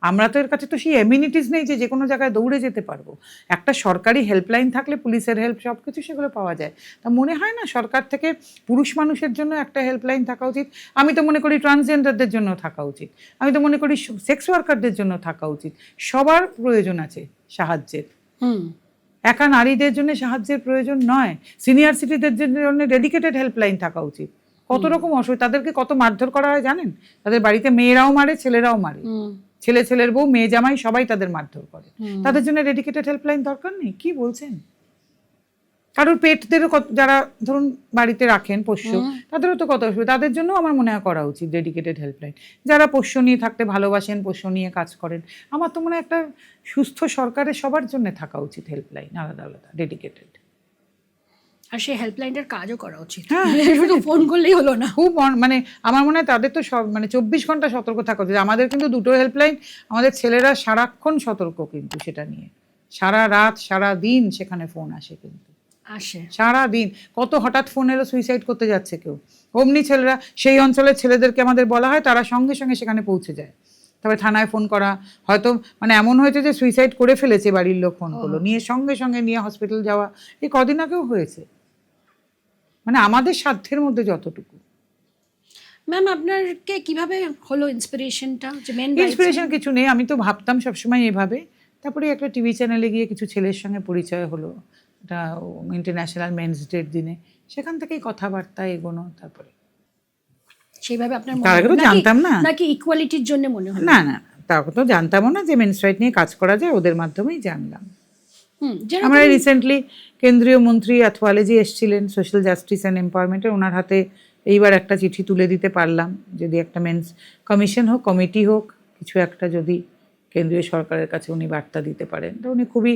A: আমরা তো এর কাছে তো সেই এমিনিটিস নেই যে যে কোনো জায়গায় দৌড়ে যেতে পারবো। একটা সরকারি হেল্পলাইন থাকলে পুলিশের হেল্প সব কিছু সেগুলো পাওয়া যায়। তা মনে হয় না সরকার থেকে পুরুষ মানুষের জন্য একটা হেল্পলাইন থাকা উচিত? আমি তো মনে করি ট্রান্সজেন্ডারদের জন্য থাকা উচিত, আমি তো মনে করি সেক্স ওয়ার্কারদের জন্য থাকা উচিত। সবার প্রয়োজন আছে সাহায্যের, একা নারীদের জন্য সাহায্যের প্রয়োজন নয়। সিনিয়র সিটিজেনদের জন্য ডেডিকেটেড হেল্পলাইন থাকা উচিত। কত রকম অসুবিধা, তাদেরকে কত মারধর করা হয় জানেন? তাদের বাড়িতে মেয়েরাও মারে ছেলেরাও মারে, ছেলে ছেলের বউ মেয়ে জামাই সবাই তাদের মারধর করে। তাদের জন্য ডেডিকেটেড হেল্পলাইন দরকার নেই? কি বলছেন? কারোর পেটদেরও যারা ধরুন বাড়িতে রাখেন পোষ্য, তাদেরও তো কত অসুবিধা, তাদের জন্য আমার মনে হয় করা উচিত ডেডিকেটেড হেল্পলাইন। যারা পোষ্য নিয়ে থাকতে ভালোবাসেন, পোষ্য নিয়ে কাজ করেন, আমার তো মনে হয় একটা সুস্থ সরকারের সবার জন্য থাকা উচিত হেল্পলাইন আলাদা আলাদা ডেডিকেটেড।
B: আর সেই হেল্পলাইনটার কাজও করা উচিত,
A: হ্যাঁ,
B: শুধু ফোন করলেই হলো না।
A: খুব মানে আমার মনে হয় তাদের তো সব মানে 24 ঘন্টা সতর্ক থাকা উচিত। আমাদের কিন্তু দুটো হেল্পলাইন, আমাদের ছেলেরা সারাক্ষণ সতর্ক কিন্তু সেটা নিয়ে, সারা রাত সারা দিন সেখানে ফোন আসে, কিন্তু
B: আসে
A: সারা দিন। কত হঠাৎ ফোন এলো সুইসাইড করতে যাচ্ছে কেউ, অমনি ছেলেরা সেই অঞ্চলের ছেলেদেরকে আমাদের বলা হয়, তারা সঙ্গে সঙ্গে সেখানে পৌঁছে যায়। তবে থানায় ফোন করা, হয়তো মানে এমন হয়েছে যে সুইসাইড করে ফেলেছে, বাড়ির লোক ফোন করলো, নিয়ে সঙ্গে সঙ্গে নিয়ে হসপিটাল যাওয়া, এই কদিন আগেও হয়েছে। মানে আমাদের সাধ্যের মধ্যে যতটুকু।
B: ম্যাম আপনারকে কিভাবে হলো ইন্সপিরেশনটা যে মেন
A: ইন্সপিরেশন কিছু নেই, আমি তো ভাবতাম সবসময় এভাবে, তারপরে একটা টিভি চ্যানেলে গিয়ে কিছু ছেলের সঙ্গে পরিচয় হলো, এটা ইন্টারন্যাশনাল মেন্স ডের দিনে, সেখান থেকেই কথাবার্তা এগোনো। তারপরে
B: সেইভাবে আপনার
A: তার আগে তো জানতাম না,
B: নাকি ইকুয়ালিটির জন্য মনে হলো?
A: না না তার তো জানতামও না যে মেন্স রাইট নিয়ে কাজ করা যায়, ওদের মাধ্যমেই জানলাম। আমরা রিসেন্টলি কেন্দ্রীয় মন্ত্রী আথওয়ালেজি এসেছিলেন সোশ্যাল জাস্টিস অ্যান্ড এম্পাওয়ারমেন্টের, ওনার হাতে এইবার একটা চিঠি তুলে দিতে পারলাম, যদি একটা মেন্স কমিশন হোক, কমিটি হোক, কিছু একটা যদি কেন্দ্রীয় সরকারের কাছে উনি বার্তা দিতে পারেন। তো উনি খুবই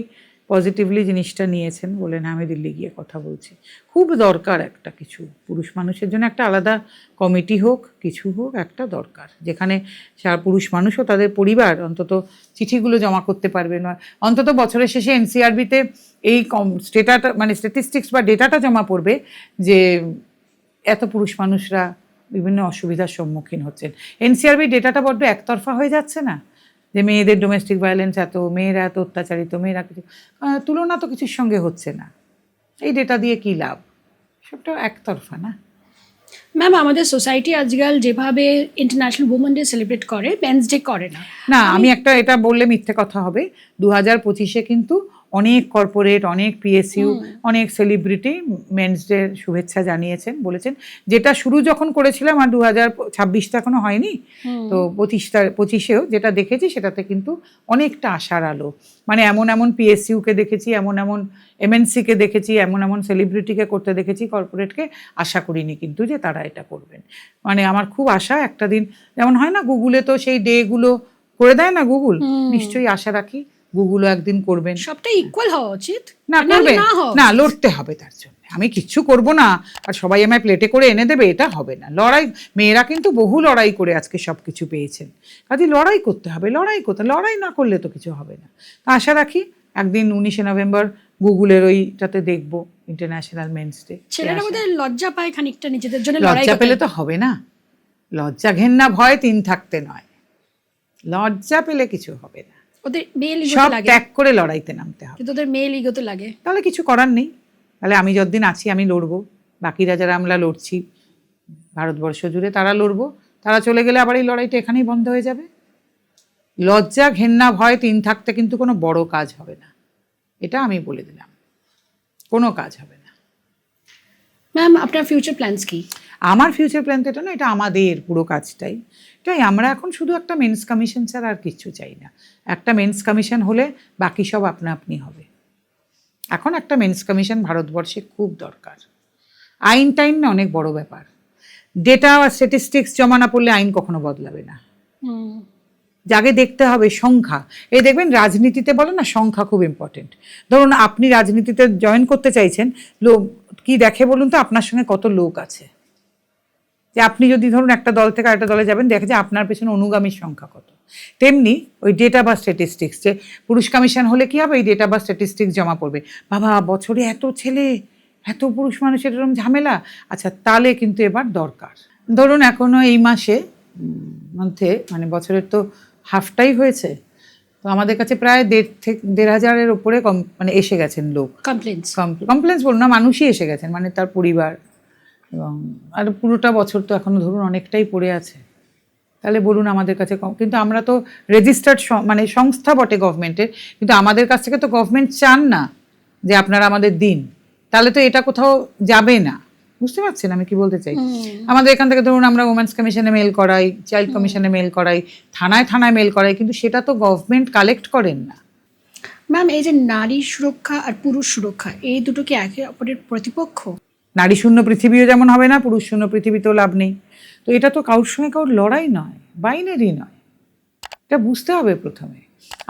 A: পজিটিভলি জিনিসটা নিয়েছেন, বলেন আমি দিল্লি গিয়ে কথা বলছি। খুব দরকার একটা কিছু পুরুষ মানুষের জন্য, একটা আলাদা কমিটি হোক, কিছু হোক, একটা দরকার, যেখানে সারা পুরুষ মানুষও তাদের পরিবার অন্তত চিঠিগুলো জমা করতে পারবে না, অন্তত বছরের শেষে এনসিআরবিতে এই স্টেটাটা মানে স্ট্যাটিস্টিক্স বা ডেটাটা জমা পড়বে যে এত পুরুষ মানুষরা বিভিন্ন অসুবিধার সম্মুখীন হচ্ছেন। এনসিআরবি ডেটাটা বড্ড একতরফা হয়ে যাচ্ছে না, যে মেয়েদের ডোমেস্টিক ভায়োলেন্স এত, মেয়েরা এত অত্যাচারিত, মেয়েরা কিছু তুলনা তো কিছুর সঙ্গে হচ্ছে না, এই ডেটা দিয়ে কী লাভ? সবটা একতরফা না।
B: ম্যাম আমাদের সোসাইটি আজকাল যেভাবে ইন্টারন্যাশনাল উমেন ডে সেলিব্রেট করে, মেন্স ডে করে না।
A: না আমি একটা এটা বললে মিথ্যে কথা হবে, 2025-এ কিন্তু অনেক কর্পোরেট, অনেক পিএসইউ, অনেক সেলিব্রিটি মেন্স ডে শুভেচ্ছা জানিয়েছেন, বলেছেন যেটা শুরু যখন করেছিলাম, আর 2026টা এখনো হয়নি, তো 25-এও যেটা দেখেছি সেটাতে কিন্তু অনেকটা আশার আলো। মানে এমন এমন পিএসইউকে দেখেছি, এমন এমন এমএনসিকে দেখেছি, এমন এমন সেলিব্রিটিকে করতে দেখেছি, কর্পোরেটকে আশা করিনি কিন্তু যে তারা এটা করবেন। মানে আমার খুব আশা একটা দিন, যেমন হয় না গুগলে তো সেই ডেগুলো করে দেয় না গুগল, নিশ্চয়ই আশা রাখি গুগলও একদিন করবেন।
B: সবটা ইকুয়াল হওয়া উচিত,
A: না
B: নাহলে
A: করবেন
B: না হওয়া
A: না,
B: উচিত।
A: লড়তে হবে তার জন্য। আমি কিচ্ছু করব না আর সবাই আমায় প্লেটে করে এনে দেবে, এটা হবে না। লড়াই, মেয়েরা কিন্তু বহু লড়াই করে আজকে সব কিছু পেয়েছেন। কাজে লড়াই করতে হবে, লড়াই না করলে তো কিছু হবে না। তা আশা রাখি একদিন 19শে নভেম্বর গুগলের ওইটাতে দেখবো ইন্টারন্যাশনাল মেন্স ডে।
B: ছেলেরা বোধহয় লজ্জা পায় খানিকটা নিজেদের জন্য লড়াই
A: লজ্জা
B: করতে।
A: পেলে তো হবে না, লজ্জা ঘেন্না ভয় 3 থাকতে নয়, লজ্জা পেলে কিছু হবে না,
B: ওদের মেল
A: সব
B: ইগোতে লাগে,
A: ত্যাগ করে লড়াইতে নামতে হবে।
B: কিন্তু ওদের মেল ইগোতে লাগে।
A: তাহলে কিছু করার নেই, তাহলে আমি যতদিন আছি আমি লড়বো, বাকিরা যারা আমরা লড়ছি ভারতবর্ষ জুড়ে তারা লড়বো, তারা চলে গেলে আবার এই লড়াইটা এখানেই বন্ধ হয়ে যাবে। লজ্জা ঘেন্না ভয় 3 থাকতে কিন্তু কোনো বড় কাজ হবে না, এটা আমি বলে দিলাম, কোনো কাজ হবে না।
B: ম্যাম, আপনার ফিউচার প্ল্যানস কি?
A: আমার ফিউচার প্ল্যান তো এটা না, এটা আমাদের পুরো কাজটাই তাই। আমরা এখন শুধু একটা মেন্স কমিশন ছাড়া আর কিছু চাই না। একটা মেন্স কমিশন হলে বাকি সব আপনা আপনি হবে। এখন একটা মেন্স কমিশন ভারতবর্ষে খুব দরকার। আইন টাইন না অনেক বড় ব্যাপার, ডেটা বা স্ট্যাটিস্টিক্স জমা না পড়লে আইন কখনো বদলাবে না। যাকে দেখতে হবে সংখ্যা। এই দেখবেন রাজনীতিতে বলে না সংখ্যা খুব ইম্পর্টেন্ট। ধরুন আপনি রাজনীতিতে জয়েন করতে চাইছেন, লোক কি দেখে বলুন তো, আপনার সঙ্গে কত লোক আছে। যে আপনি যদি ধরুন একটা দল থেকে আরেকটা দলে যাবেন, দেখে যে আপনার পেছনে অনুগামীর সংখ্যা কত। তেমনি ওই ডেটা বা স্ট্যাটিস্টিক্স, যে পুরুষ কমিশন হলে কি হবে, এই ডেটা বা স্ট্যাটিস্টিক্স জমা পড়বে, বাবা বছরে এত ছেলে এত পুরুষ মানুষের এরকম ঝামেলা। আচ্ছা তাহলে কিন্তু এবার দরকার, ধরুন এখনো এই মাসে মধ্যে মানে বছরের তো হাফটাই হয়েছে, তো আমাদের কাছে প্রায় 1,500-1,500-এর ওপরে মানে এসে গেছেন লোক, কমপ্লেন্স বলুন না, মানুষই এসে গেছেন, মানে তার পরিবার। এবং আর পুরোটা বছর তো এখনো ধরুন অনেকটাই পড়ে আছে। তাহলে বলুন আমাদের কাছে কিন্তু আমরা তো রেজিস্টার্ড মানে সংস্থা বটে গভর্নমেন্টের, কিন্তু আমাদের কাছ থেকে তো গভর্নমেন্ট চান না যে আপনারা আমাদের দিন, তাহলে তো এটা কোথাও যাবে না। বুঝতে পারছেন আমি কি বলতে চাই? আমাদের এখান থেকে ধরুন আমরা ওমেন্স কমিশনে মেল করাই, চাইল্ড কমিশনে মেল করাই, থানায় থানায় মেল করাই, কিন্তু সেটা তো গভর্নমেন্ট কালেক্ট করেন না।
B: ম্যাম, এই যে নারী সুরক্ষা আর পুরুষ সুরক্ষা, এই দুটো কি একে অপরের প্রতিপক্ষ?
A: নারী শূন্য পৃথিবীও যেমন হবে না, পুরুষ শূন্য পৃথিবীতেও লাভ নেই। তো এটা তো কারোর সঙ্গে কারোর লড়াই নয়, বাইনারি নয়, এটা বুঝতে হবে প্রথমে।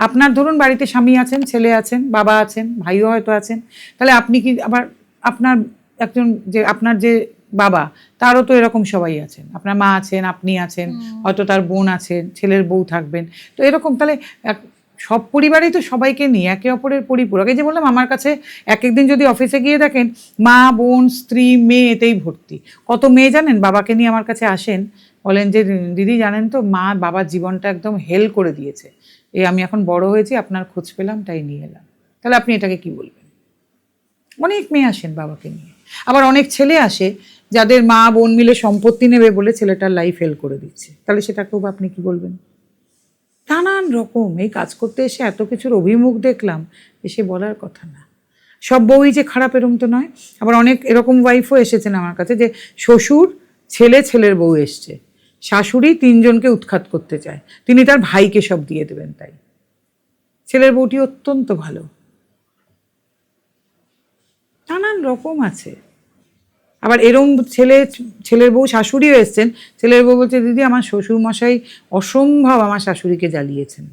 A: আপনার ধরুন বাড়িতে স্বামী আছেন, ছেলে আছেন, বাবা আছেন, ভাইও হয়তো আছেন, তাহলে আপনি কি আবার আপনার একজন যে আপনার যে বাবা, তারও তো এরকম সবাই আছেন, আপনার মা আছেন, আপনি আছেন, হয়তো তার বোন আছেন, ছেলের বউ থাকবেন, তো এরকম তাহলে সব পরিবারেই তো সবাইকে নিয়ে একে অপরের পরিপূরক। এই যে বললাম আমার কাছে এক একদিন যদি অফিসে গিয়ে দেখেন মা বোন স্ত্রী মেয়ে এতেই ভর্তি। কত মেয়ে জানেন বাবাকে নিয়ে আমার কাছে আসেন, বলেন যে দিদি জানেন তো মা বাবার জীবনটা একদম হেল করে দিয়েছে, এই আমি এখন বড় হয়েছি আপনার খোঁজ পেলাম তাই নিয়ে এলাম। তাহলে আপনি এটাকে কি বলবেন? অনেক মেয়ে আসেন বাবাকে নিয়ে, আবার অনেক ছেলে আসে যাদের মা বোন মিলে সম্পত্তি নেবে বলে ছেলেটার লাইফ হেল করে দিচ্ছে, তাহলে সেটাকেও আপনি কি বলবেন? নানান রকম এই কাজ করতে এসে এত কিছুর অভিমুখ দেখলাম, এসে বলার কথা না। সব বউই যে খারাপ এরকম তো নয়, আবার অনেক এরকম ওয়াইফও এসেছেন আমার কাছে যে শ্বশুর ছেলের বউ এসছে, শাশুড়ি 3 জনকে উৎখাত করতে চায়, তিনি তার ভাইকে সব দিয়ে দেবেন, তাই ছেলের বউটি অত্যন্ত ভালো। নানান রকম আছে। আবার এরম ছেলের বউ শাশুড়িও এসছেন, ছেলের বউ বলছে দিদি আমার শ্বশুর মশাই অসম্ভব আমার শাশুড়িকে জ্বালিয়েছেন,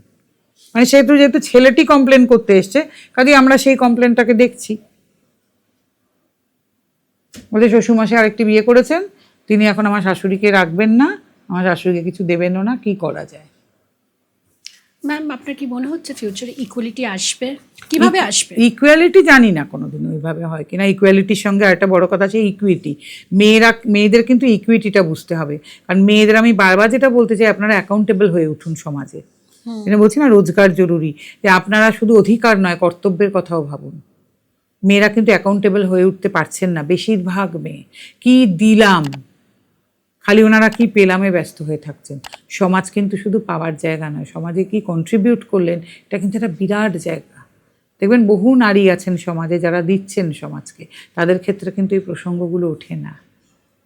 A: মানে যেহেতু ছেলেটি কমপ্লেন করতে এসছে কাজে আমরা সেই কমপ্লেনটাকে দেখছি। বলছে শ্বশুরমশাই আরেকটি বিয়ে করেছেন, তিনি এখন আমার শাশুড়িকে রাখবেন না, আমার শাশুড়িকে কিছু দেবেনও না, কি করা যায়?
B: ম্যাম, আপনার কি মনে হচ্ছে ফিউচারে ইকুয়ালিটি আসবে? কিভাবে আসবে?
A: ইকুয়ালিটি জানি না কোনোদিন ওইভাবে হয় কিনা। ইকুয়ালিটির সঙ্গে একটা বড় কথা আছে ইকুইটি। মেয়েদের কিন্তু ইকুইটিটা বুঝতে হবে, কারণ মেয়েদের আমি বারবার যেটা বলতে চাই, আপনারা অ্যাকাউন্টেবল হয়ে উঠুন সমাজে। এটা বলছি না রোজগার জরুরি, যে আপনারা শুধু অধিকার নয় কর্তব্যের কথাও ভাবুন। মেয়েরা কিন্তু অ্যাকাউন্টেবল হয়ে উঠতে পারছেন না বেশিরভাগ মেয়ে। কি দিলাম, খালি ওনারা কি পেলামে ব্যস্ত হয়ে থাকছেন। সমাজ কিন্তু শুধু পাওয়ার জায়গা নয়, সমাজে কি কন্ট্রিবিউট করলেন এটা কিন্তু একটা বিরাট জায়গা। দেখবেন বহু নারী আছেন সমাজে যারা দিচ্ছেন সমাজকে, তাদের ক্ষেত্রে কিন্তু এই প্রসঙ্গগুলো ওঠে না।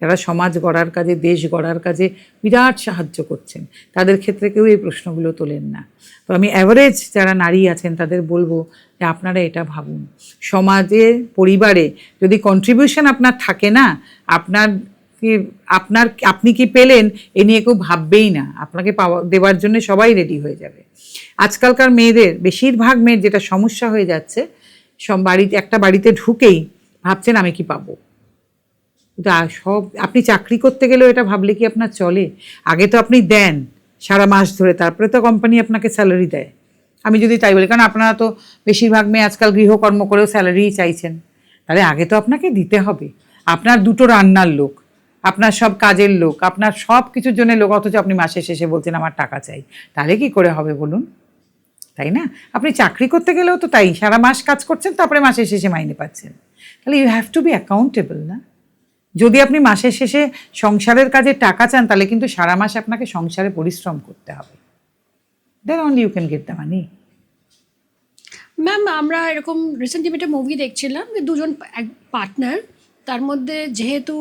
A: যারা সমাজ গড়ার কাজে দেশ গড়ার কাজে বিরাট সাহায্য করছেন, তাদের ক্ষেত্রে কেউ এই প্রশ্নগুলো তোলেন না। তো আমি অ্যাভারেজ যারা নারী আছেন তাদের বলবো যে আপনারা এটা ভাবুন, সমাজে পরিবারে যদি কন্ট্রিবিউশন আপনার থাকে না, আপনার কি আপনি কি পেলেন এ নিয়ে কেউ ভাববেই না, আপনাকে দেওয়ার জন্য সবাই রেডি হয়ে যাবে। আজকালকার মেয়েদের, বেশিরভাগ মেয়ের যেটা সমস্যা হয়ে যাচ্ছে, একটা বাড়িতে ঢুকেই ভাবছেন আমি কি পাবো। সব আপনি চাকরি করতে গেলেও এটা ভাবলে কি আপনার চলে? আগে তো আপনি দেন সারা মাস ধরে, তারপরে তো কোম্পানি আপনাকে স্যালারি দেয়। আমি যদি তাই বলি, কারণ আপনারা তো বেশিরভাগ মেয়ে আজকাল গৃহকর্ম করেও স্যালারিই চাইছেন, তাহলে আগে তো আপনাকে দিতে হবে। আপনার 2টো রান্নার লোক, আপনার সব কাজের লোক, আপনার সব কিছুর জন্য লোক, অথচ আপনি মাসের শেষে বলছেন আমার টাকা চাই। তাহলে কি করে হবে বলুন? তাই না? আপনি চাকরি করতে গেলেও তো তাই, সারা মাস কাজ করছেন, তারপরে মাসের শেষে মাইনে পাচ্ছেন। তাহলে you have to be accountable না? যদি আপনি মাসের শেষে সংসারের কাজে টাকা চান, তাহলে কিন্তু সারা মাস আপনাকে সংসারে পরিশ্রম করতে হবে। Then only you can get the money.
B: Ma'am, আমরা এরকম রিসেন্টলি একটা মুভি দেখছিলাম যে দুজন পার্টনার, তার মধ্যে যেহেতু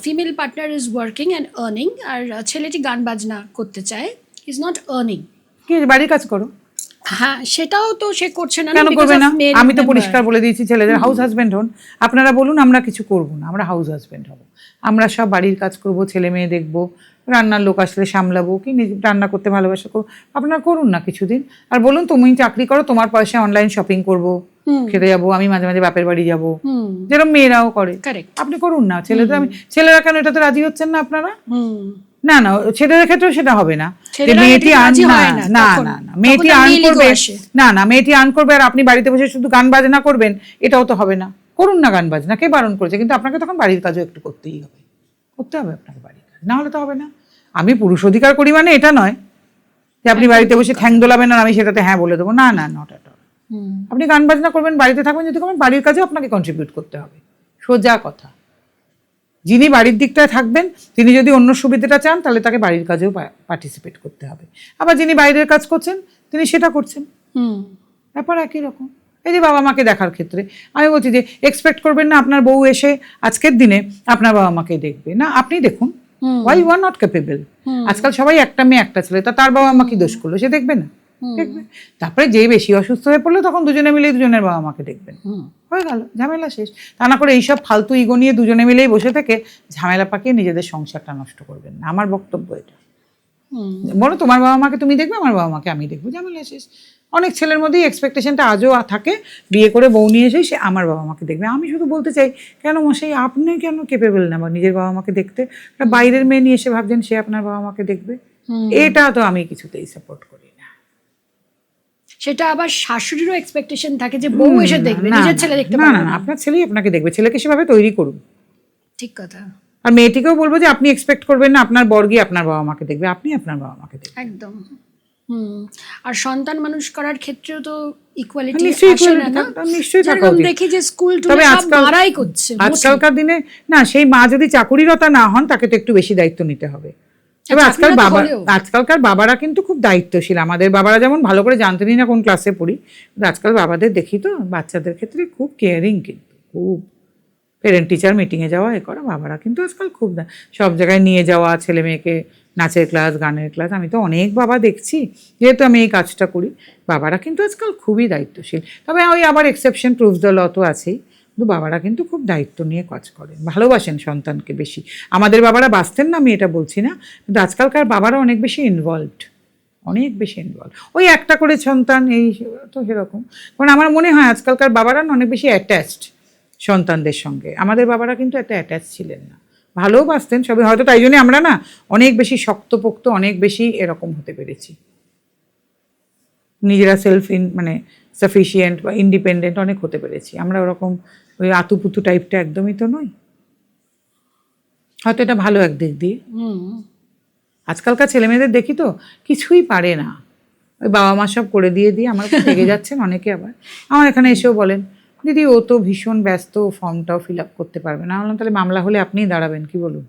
B: female partner is working and earning, আর ছেলেটি গান বাজনা করতে চায়, ইজ নট আর্নিং।
A: কি বাড়ির কাজ করো?
B: হ্যাঁ, সেটাও তো সে করছে না।
A: কেন করবে না? আমি তো পরিষ্কার বলে দিয়েছি, ছেলেদের হাউস হাজবেন্ড হন। আপনারা বলুন আমরা কিছু করব না, আমরা হাউস হাজবেন্ড হব, আমরা সব বাড়ির কাজ করব, ছেলে মেয়ে দেখবো, রান্নার লোক আসলে সামলাবো, কি রান্না করতে ভালোবাসা করবো, আপনারা করুন না কিছুদিন। আর বলুন তুমি চাকরি করো, তোমার পয়সায় অনলাইন শপিং করবো, খেতে যাবো, আমি মাঝে মাঝে বাপের বাড়ি যাবো, যেরকম মেয়েরাও করে, আপনি করুন না। ছেলেরা কেন এটাতে রাজি হচ্ছেন না আপনারা? না না, ছেলেদের ক্ষেত্রেও সেটা হবে না। মেয়েটি আর্ন করবে আর আপনি বাড়িতে বসে শুধু গান বাজনা করবেন, এটাও তো হবে না। করুন না গান বাজনা, কে বারণ করেছে? কিন্তু আপনাকে তখন বাড়ির কাজও একটু করতেই হবে, করতে হবে আপনাকে বাড়ির কাজ, না হলে তো হবে না। আমি পুরুষ অধিকার করি মানে এটা নয় যে আপনি বাড়িতে বসে ঠ্যাং দোলাবেন আর আমি সেটাতে হ্যাঁ বলে দেবো, না না, নট এট অল। আপনি গান বাজনা করবেন, বাড়িতে থাকবেন, যদি করবেন বাড়ির কাজেও আপনাকে কন্ট্রিবিউট করতে হবে, সোজা কথা। যিনি বাড়ির দিকটায় থাকবেন, তিনি যদি অন্য সুবিধাটা চান, তাহলে তাকে বাড়ির কাজেও পার্টিসিপেট করতে হবে। আবার যিনি বাইরের কাজ করছেন, তিনি সেটা করছেন, ব্যাপার একই রকম। এই যে বাবা মাকে দেখার ক্ষেত্রে আমি বলছি যে এক্সপেক্ট করবেন না আপনার বউ এসে আজকের দিনে আপনার বাবা মাকে দেখবে না। আপনি দেখুন, why you are not capable. আজকাল সবাই একটা মেয়ে একটা ছেলে, তার বাবা মা কি দোষ করলো? সে দেখবে না, দেখবে। তারপরে যে বেশি অসুস্থ হয়ে পড়লো, তখন দুজনে মিলে দুজনের বাবা মাকে দেখবেন, হয়ে গেল, ঝামেলা শেষ। তা না করে এইসব ফালতু ইগো নিয়ে দুজনে মিলেই বসে থেকে ঝামেলা পাকিয়ে নিজেদের সংসারটা নষ্ট করবেন না, আমার বক্তব্য এটা। বলো তোমার বাবা মাকে তুমি দেখবে, আমার বাবা মাকে আমি দেখবো, ঝামেলা শেষ। অনেক ছেলের মধ্যেই এক্সপেকটেশনটা আজও থাকে, বিয়ে করে বউ নিয়ে এসে সে আমার বাবা মাকে দেখবে। আমি শুধু বলতে চাই, কেন মশাই আপনি কেন কেপেবল না নিজের বাবা মাকে দেখতে? বাইরের মেয়ে নিয়ে এসে ভাবছেন সে আপনার বাবা মাকে দেখবে, এটা তো আমি কিছুতেই সাপোর্ট করি না।
B: সেটা আবার শাশুড়িরও এক্সপেকটেশন থাকে যে বউ এসে দেখবে, নিজের ছেলে দেখতে পারে না।
A: আপনার ছেলেই আপনাকে দেখবে, ছেলেকে সেভাবে তৈরি করুন।
B: ঠিক কথা।
A: আর মেয়েটিকেও বলবো যে আপনি এক্সপেক্ট করবেন না আপনার বর গিয়ে আপনার বাবা মাকে দেখবে, আপনি আপনার বাবা মাকে দেখবেন, একদম।
B: আর সন্তান মানুষ করার ক্ষেত্রেও তো ইকুয়ালিটি আসে না? নিশ্চয়ই থাকা উচিত। দেখি যে স্কুল টুলে সব মারাই করছে
A: আজকালকার দিনে। না, সেই মা যদি চাকুরিরতা না হন, তাকে তো একটু বেশি দায়িত্ব নিতে হবে। তবে আজকালকার বাবারা কিন্তু খুব দায়িত্বশীল। আমাদের বাবারা যেমন ভালো করে জানতেনই না কোন ক্লাসে পড়ি, আজকাল বাবাদের দেখি তো বাচ্চাদের ক্ষেত্রে খুব কেয়ারিং, কিন্তু খুব পেরেন্ট টিচার মিটিংয়ে যাওয়া এ করা, বাবারা কিন্তু আজকাল খুব সব জায়গায় নিয়ে যাওয়া, ছেলে মেয়েকে নাচের ক্লাস, গানের ক্লাস। আমি তো অনেক বাবা দেখছি, যেহেতু আমি এই কাজটা করি, বাবারা কিন্তু আজকাল খুবই দায়িত্বশীল। তবে ওই আবার এক্সেপশন প্রুভস দ্য ল তো আছেই, কিন্তু বাবারা কিন্তু খুব দায়িত্ব নিয়ে কাজ করেন, ভালোবাসেন সন্তানকে বেশি। আমাদের বাবারা বাঁচতেন না, আমি এটা বলছি না, কিন্তু আজকালকার বাবারা অনেক বেশি ইনভলভড, অনেক বেশি ইনভলভ। ওই একটা করে সন্তান, এই তো সেরকম। কারণ আমার মনে হয় আজকালকার বাবারা অনেক বেশি অ্যাটাচড সন্তানদের সঙ্গে। আমাদের বাবারা কিন্তু এত অ্যাটাচ ছিলেন না, ভালোবাসতেন সবই, হয়তো তাই জন্য আমরা না অনেক বেশি শক্তপোক্ত, অনেক বেশি এরকম হতে পেরেছি, নিজেরা মানে সাফিসিয়েন্ট বা ইন্ডিপেন্ডেন্ট অনেক হতে পেরেছি। আমরা ওরকম ওই আতুপুতু টাইপটা একদমই তো নই, হয়তো এটা ভালো একদিক দিয়ে। আজকালকার ছেলেমেয়েদের দেখি তো কিছুই পারে না, ওই বাবা মা সব করে দিয়ে আমার লেগে যাচ্ছেন অনেকে। আবার আমার এখানে এসেও বলেন, দিদি ও তো ভীষণ ব্যস্ত, ফর্মটাও ফিল আপ করতে পারবে না। বললাম তাহলে মামলা হলে আপনিই দাঁড়াবেন, কি বলুন?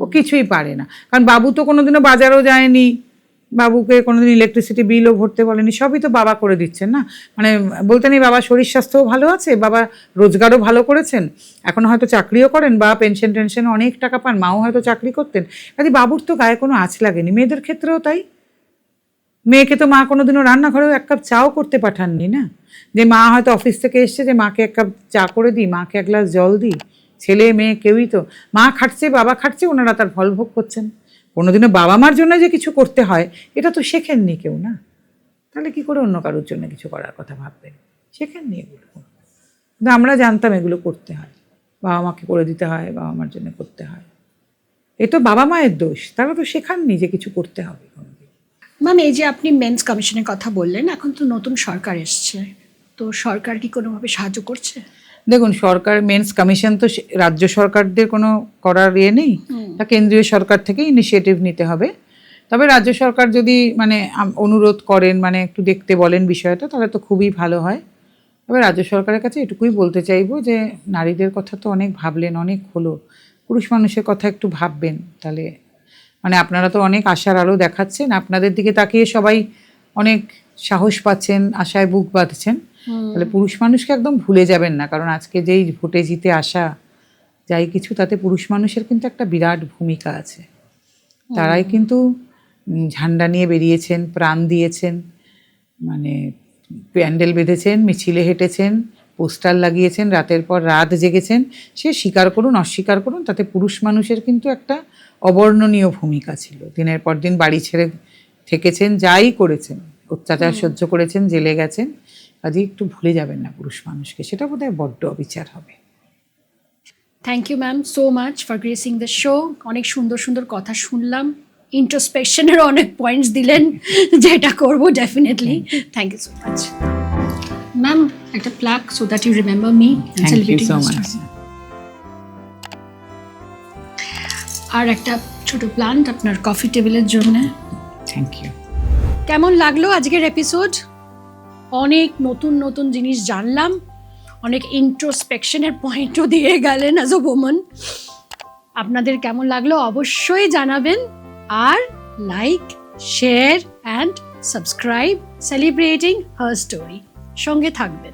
A: ও কিছুই পারে না, কারণ বাবু তো কোনোদিনও বাজারও যায়নি, বাবুকে কোনোদিন ইলেকট্রিসিটি বিলও ভরতে বলেনি, সবই তো বাবা করে দিচ্ছেন না। মানে বলতে নেই, বাবা শরীর স্বাস্থ্যও ভালো আছে, বাবা রোজগারও ভালো করেছেন, এখন হয়তো চাকরিও করেন, বা পেনশন টেনশন অনেক টাকা পান, মাও হয়তো চাকরি করতেন, কাজে বাবুর তো গায়ে কোনো আঁচ লাগেনি। মেয়েদের ক্ষেত্রেও তাই, মেয়েকে তো মা কোনোদিনও রান্নাঘরেও এক কাপ চাও করতে পাঠাননি না, যে মা হয়তো অফিস থেকে এসছে যে মাকে এক কাপ চা করে দিই, মাকে এক গ্লাস জল দিই, ছেলে মেয়ে কেউই তো, মা খাটছে বাবা খাটছে, ওনারা তার ফল ভোগ করছেন। কোনোদিনও বাবা মার জন্য যে কিছু করতে হয় এটা তো শেখেননি কেউ, না? তাহলে কি করে অন্য কারোর জন্য কিছু করার কথা ভাববেন? শেখেননি এগুলো। কিন্তু আমরা জানতাম এগুলো করতে হয়, বাবা মাকে করে দিতে হয়, বাবা মার জন্য করতে হয়। এ তো বাবা মায়ের দোষ, তারা তো শেখাননি যে কিছু করতে হবে কোনোদিন।
B: ম্যাম, এই যে আপনি মেন্স কমিশনের কথা বললেন, এখন তো নতুন সরকার এসছে, তো সরকার কি কোনোভাবে সাহায্য করছে?
A: দেখুন, সরকার মেন্স কমিশন তো রাজ্য সরকারদের কোনো করার নেই, তা কেন্দ্রীয় সরকার থেকে ইনিশিয়েটিভ নিতে হবে। তবে রাজ্য সরকার যদি মানে অনুরোধ করেন, মানে একটু দেখতে বলেন বিষয়টা, তাহলে তো খুবই ভালো হয়। তবে রাজ্য সরকারের কাছে এটুকুই বলতে চাইবো যে নারীদের কথা তো অনেক ভাবলেন, অনেক হলো, পুরুষ মানুষের কথা একটু ভাববেন। তাহলে মানে আপনারা তো অনেক আশার আলো দেখাচ্ছেন, আপনাদের দিকে তাকিয়ে সবাই অনেক সাহস পাচ্ছেন, আশায় বুক বাঁধছেন। তাহলে পুরুষ মানুষকে একদম ভুলে যাবেন না, কারণ আজকে যেই ভোটে জিতে আসা যাই কিছু, তাতে পুরুষ মানুষের কিন্তু একটা বিরাট ভূমিকা আছে। তারাই কিন্তু ঝান্ডা নিয়ে বেরিয়েছেন, প্রাণ দিয়েছেন, মানে প্যান্ডেল বেঁধেছেন, মিছিলে হেঁটেছেন, পোস্টার লাগিয়েছেন, রাতের পর রাত জেগেছেন। সে স্বীকার করুন অস্বীকার করুন, তাতে পুরুষ মানুষের কিন্তু একটা অবর্ণনীয় ভূমিকা ছিল। দিনের পর দিন বাড়ি ছেড়ে থেকেছেন, যাই করেছেন, অত্যাচার সহ্য করেছেন, জেলে গেছেন। কাজে একটু ভুলে যাবেন না পুরুষ মানুষকে, সেটা বোধহয় বড্ড অবিচার হবে।
B: Thank you ma'am so much for gracing the show. অনেক সুন্দর সুন্দর কথা শুনলাম, ইন্ট্রোস্পেকশনের অনেক পয়েন্টস দিলেন, যেটা করবো definitely. Thank you so much ma'am. একটা plug so that you remember me
A: thank you so much.
B: আর একটা ছোট প্লান্ট আপনার কফি টেবিলের জন্য।
A: Thank you.
B: কেমন লাগলো আজকের এপিসোড? অনেক নতুন নতুন জিনিস জানলাম, অনেক ইন্ট্রোস্পেকশনের পয়েন্টও দিয়ে গেলেন অ্যাজ আ ওম্যান। আপনাদের কেমন লাগলো অবশ্যই জানাবেন, আর like, share and subscribe celebrating her story সঙ্গে থাকবেন।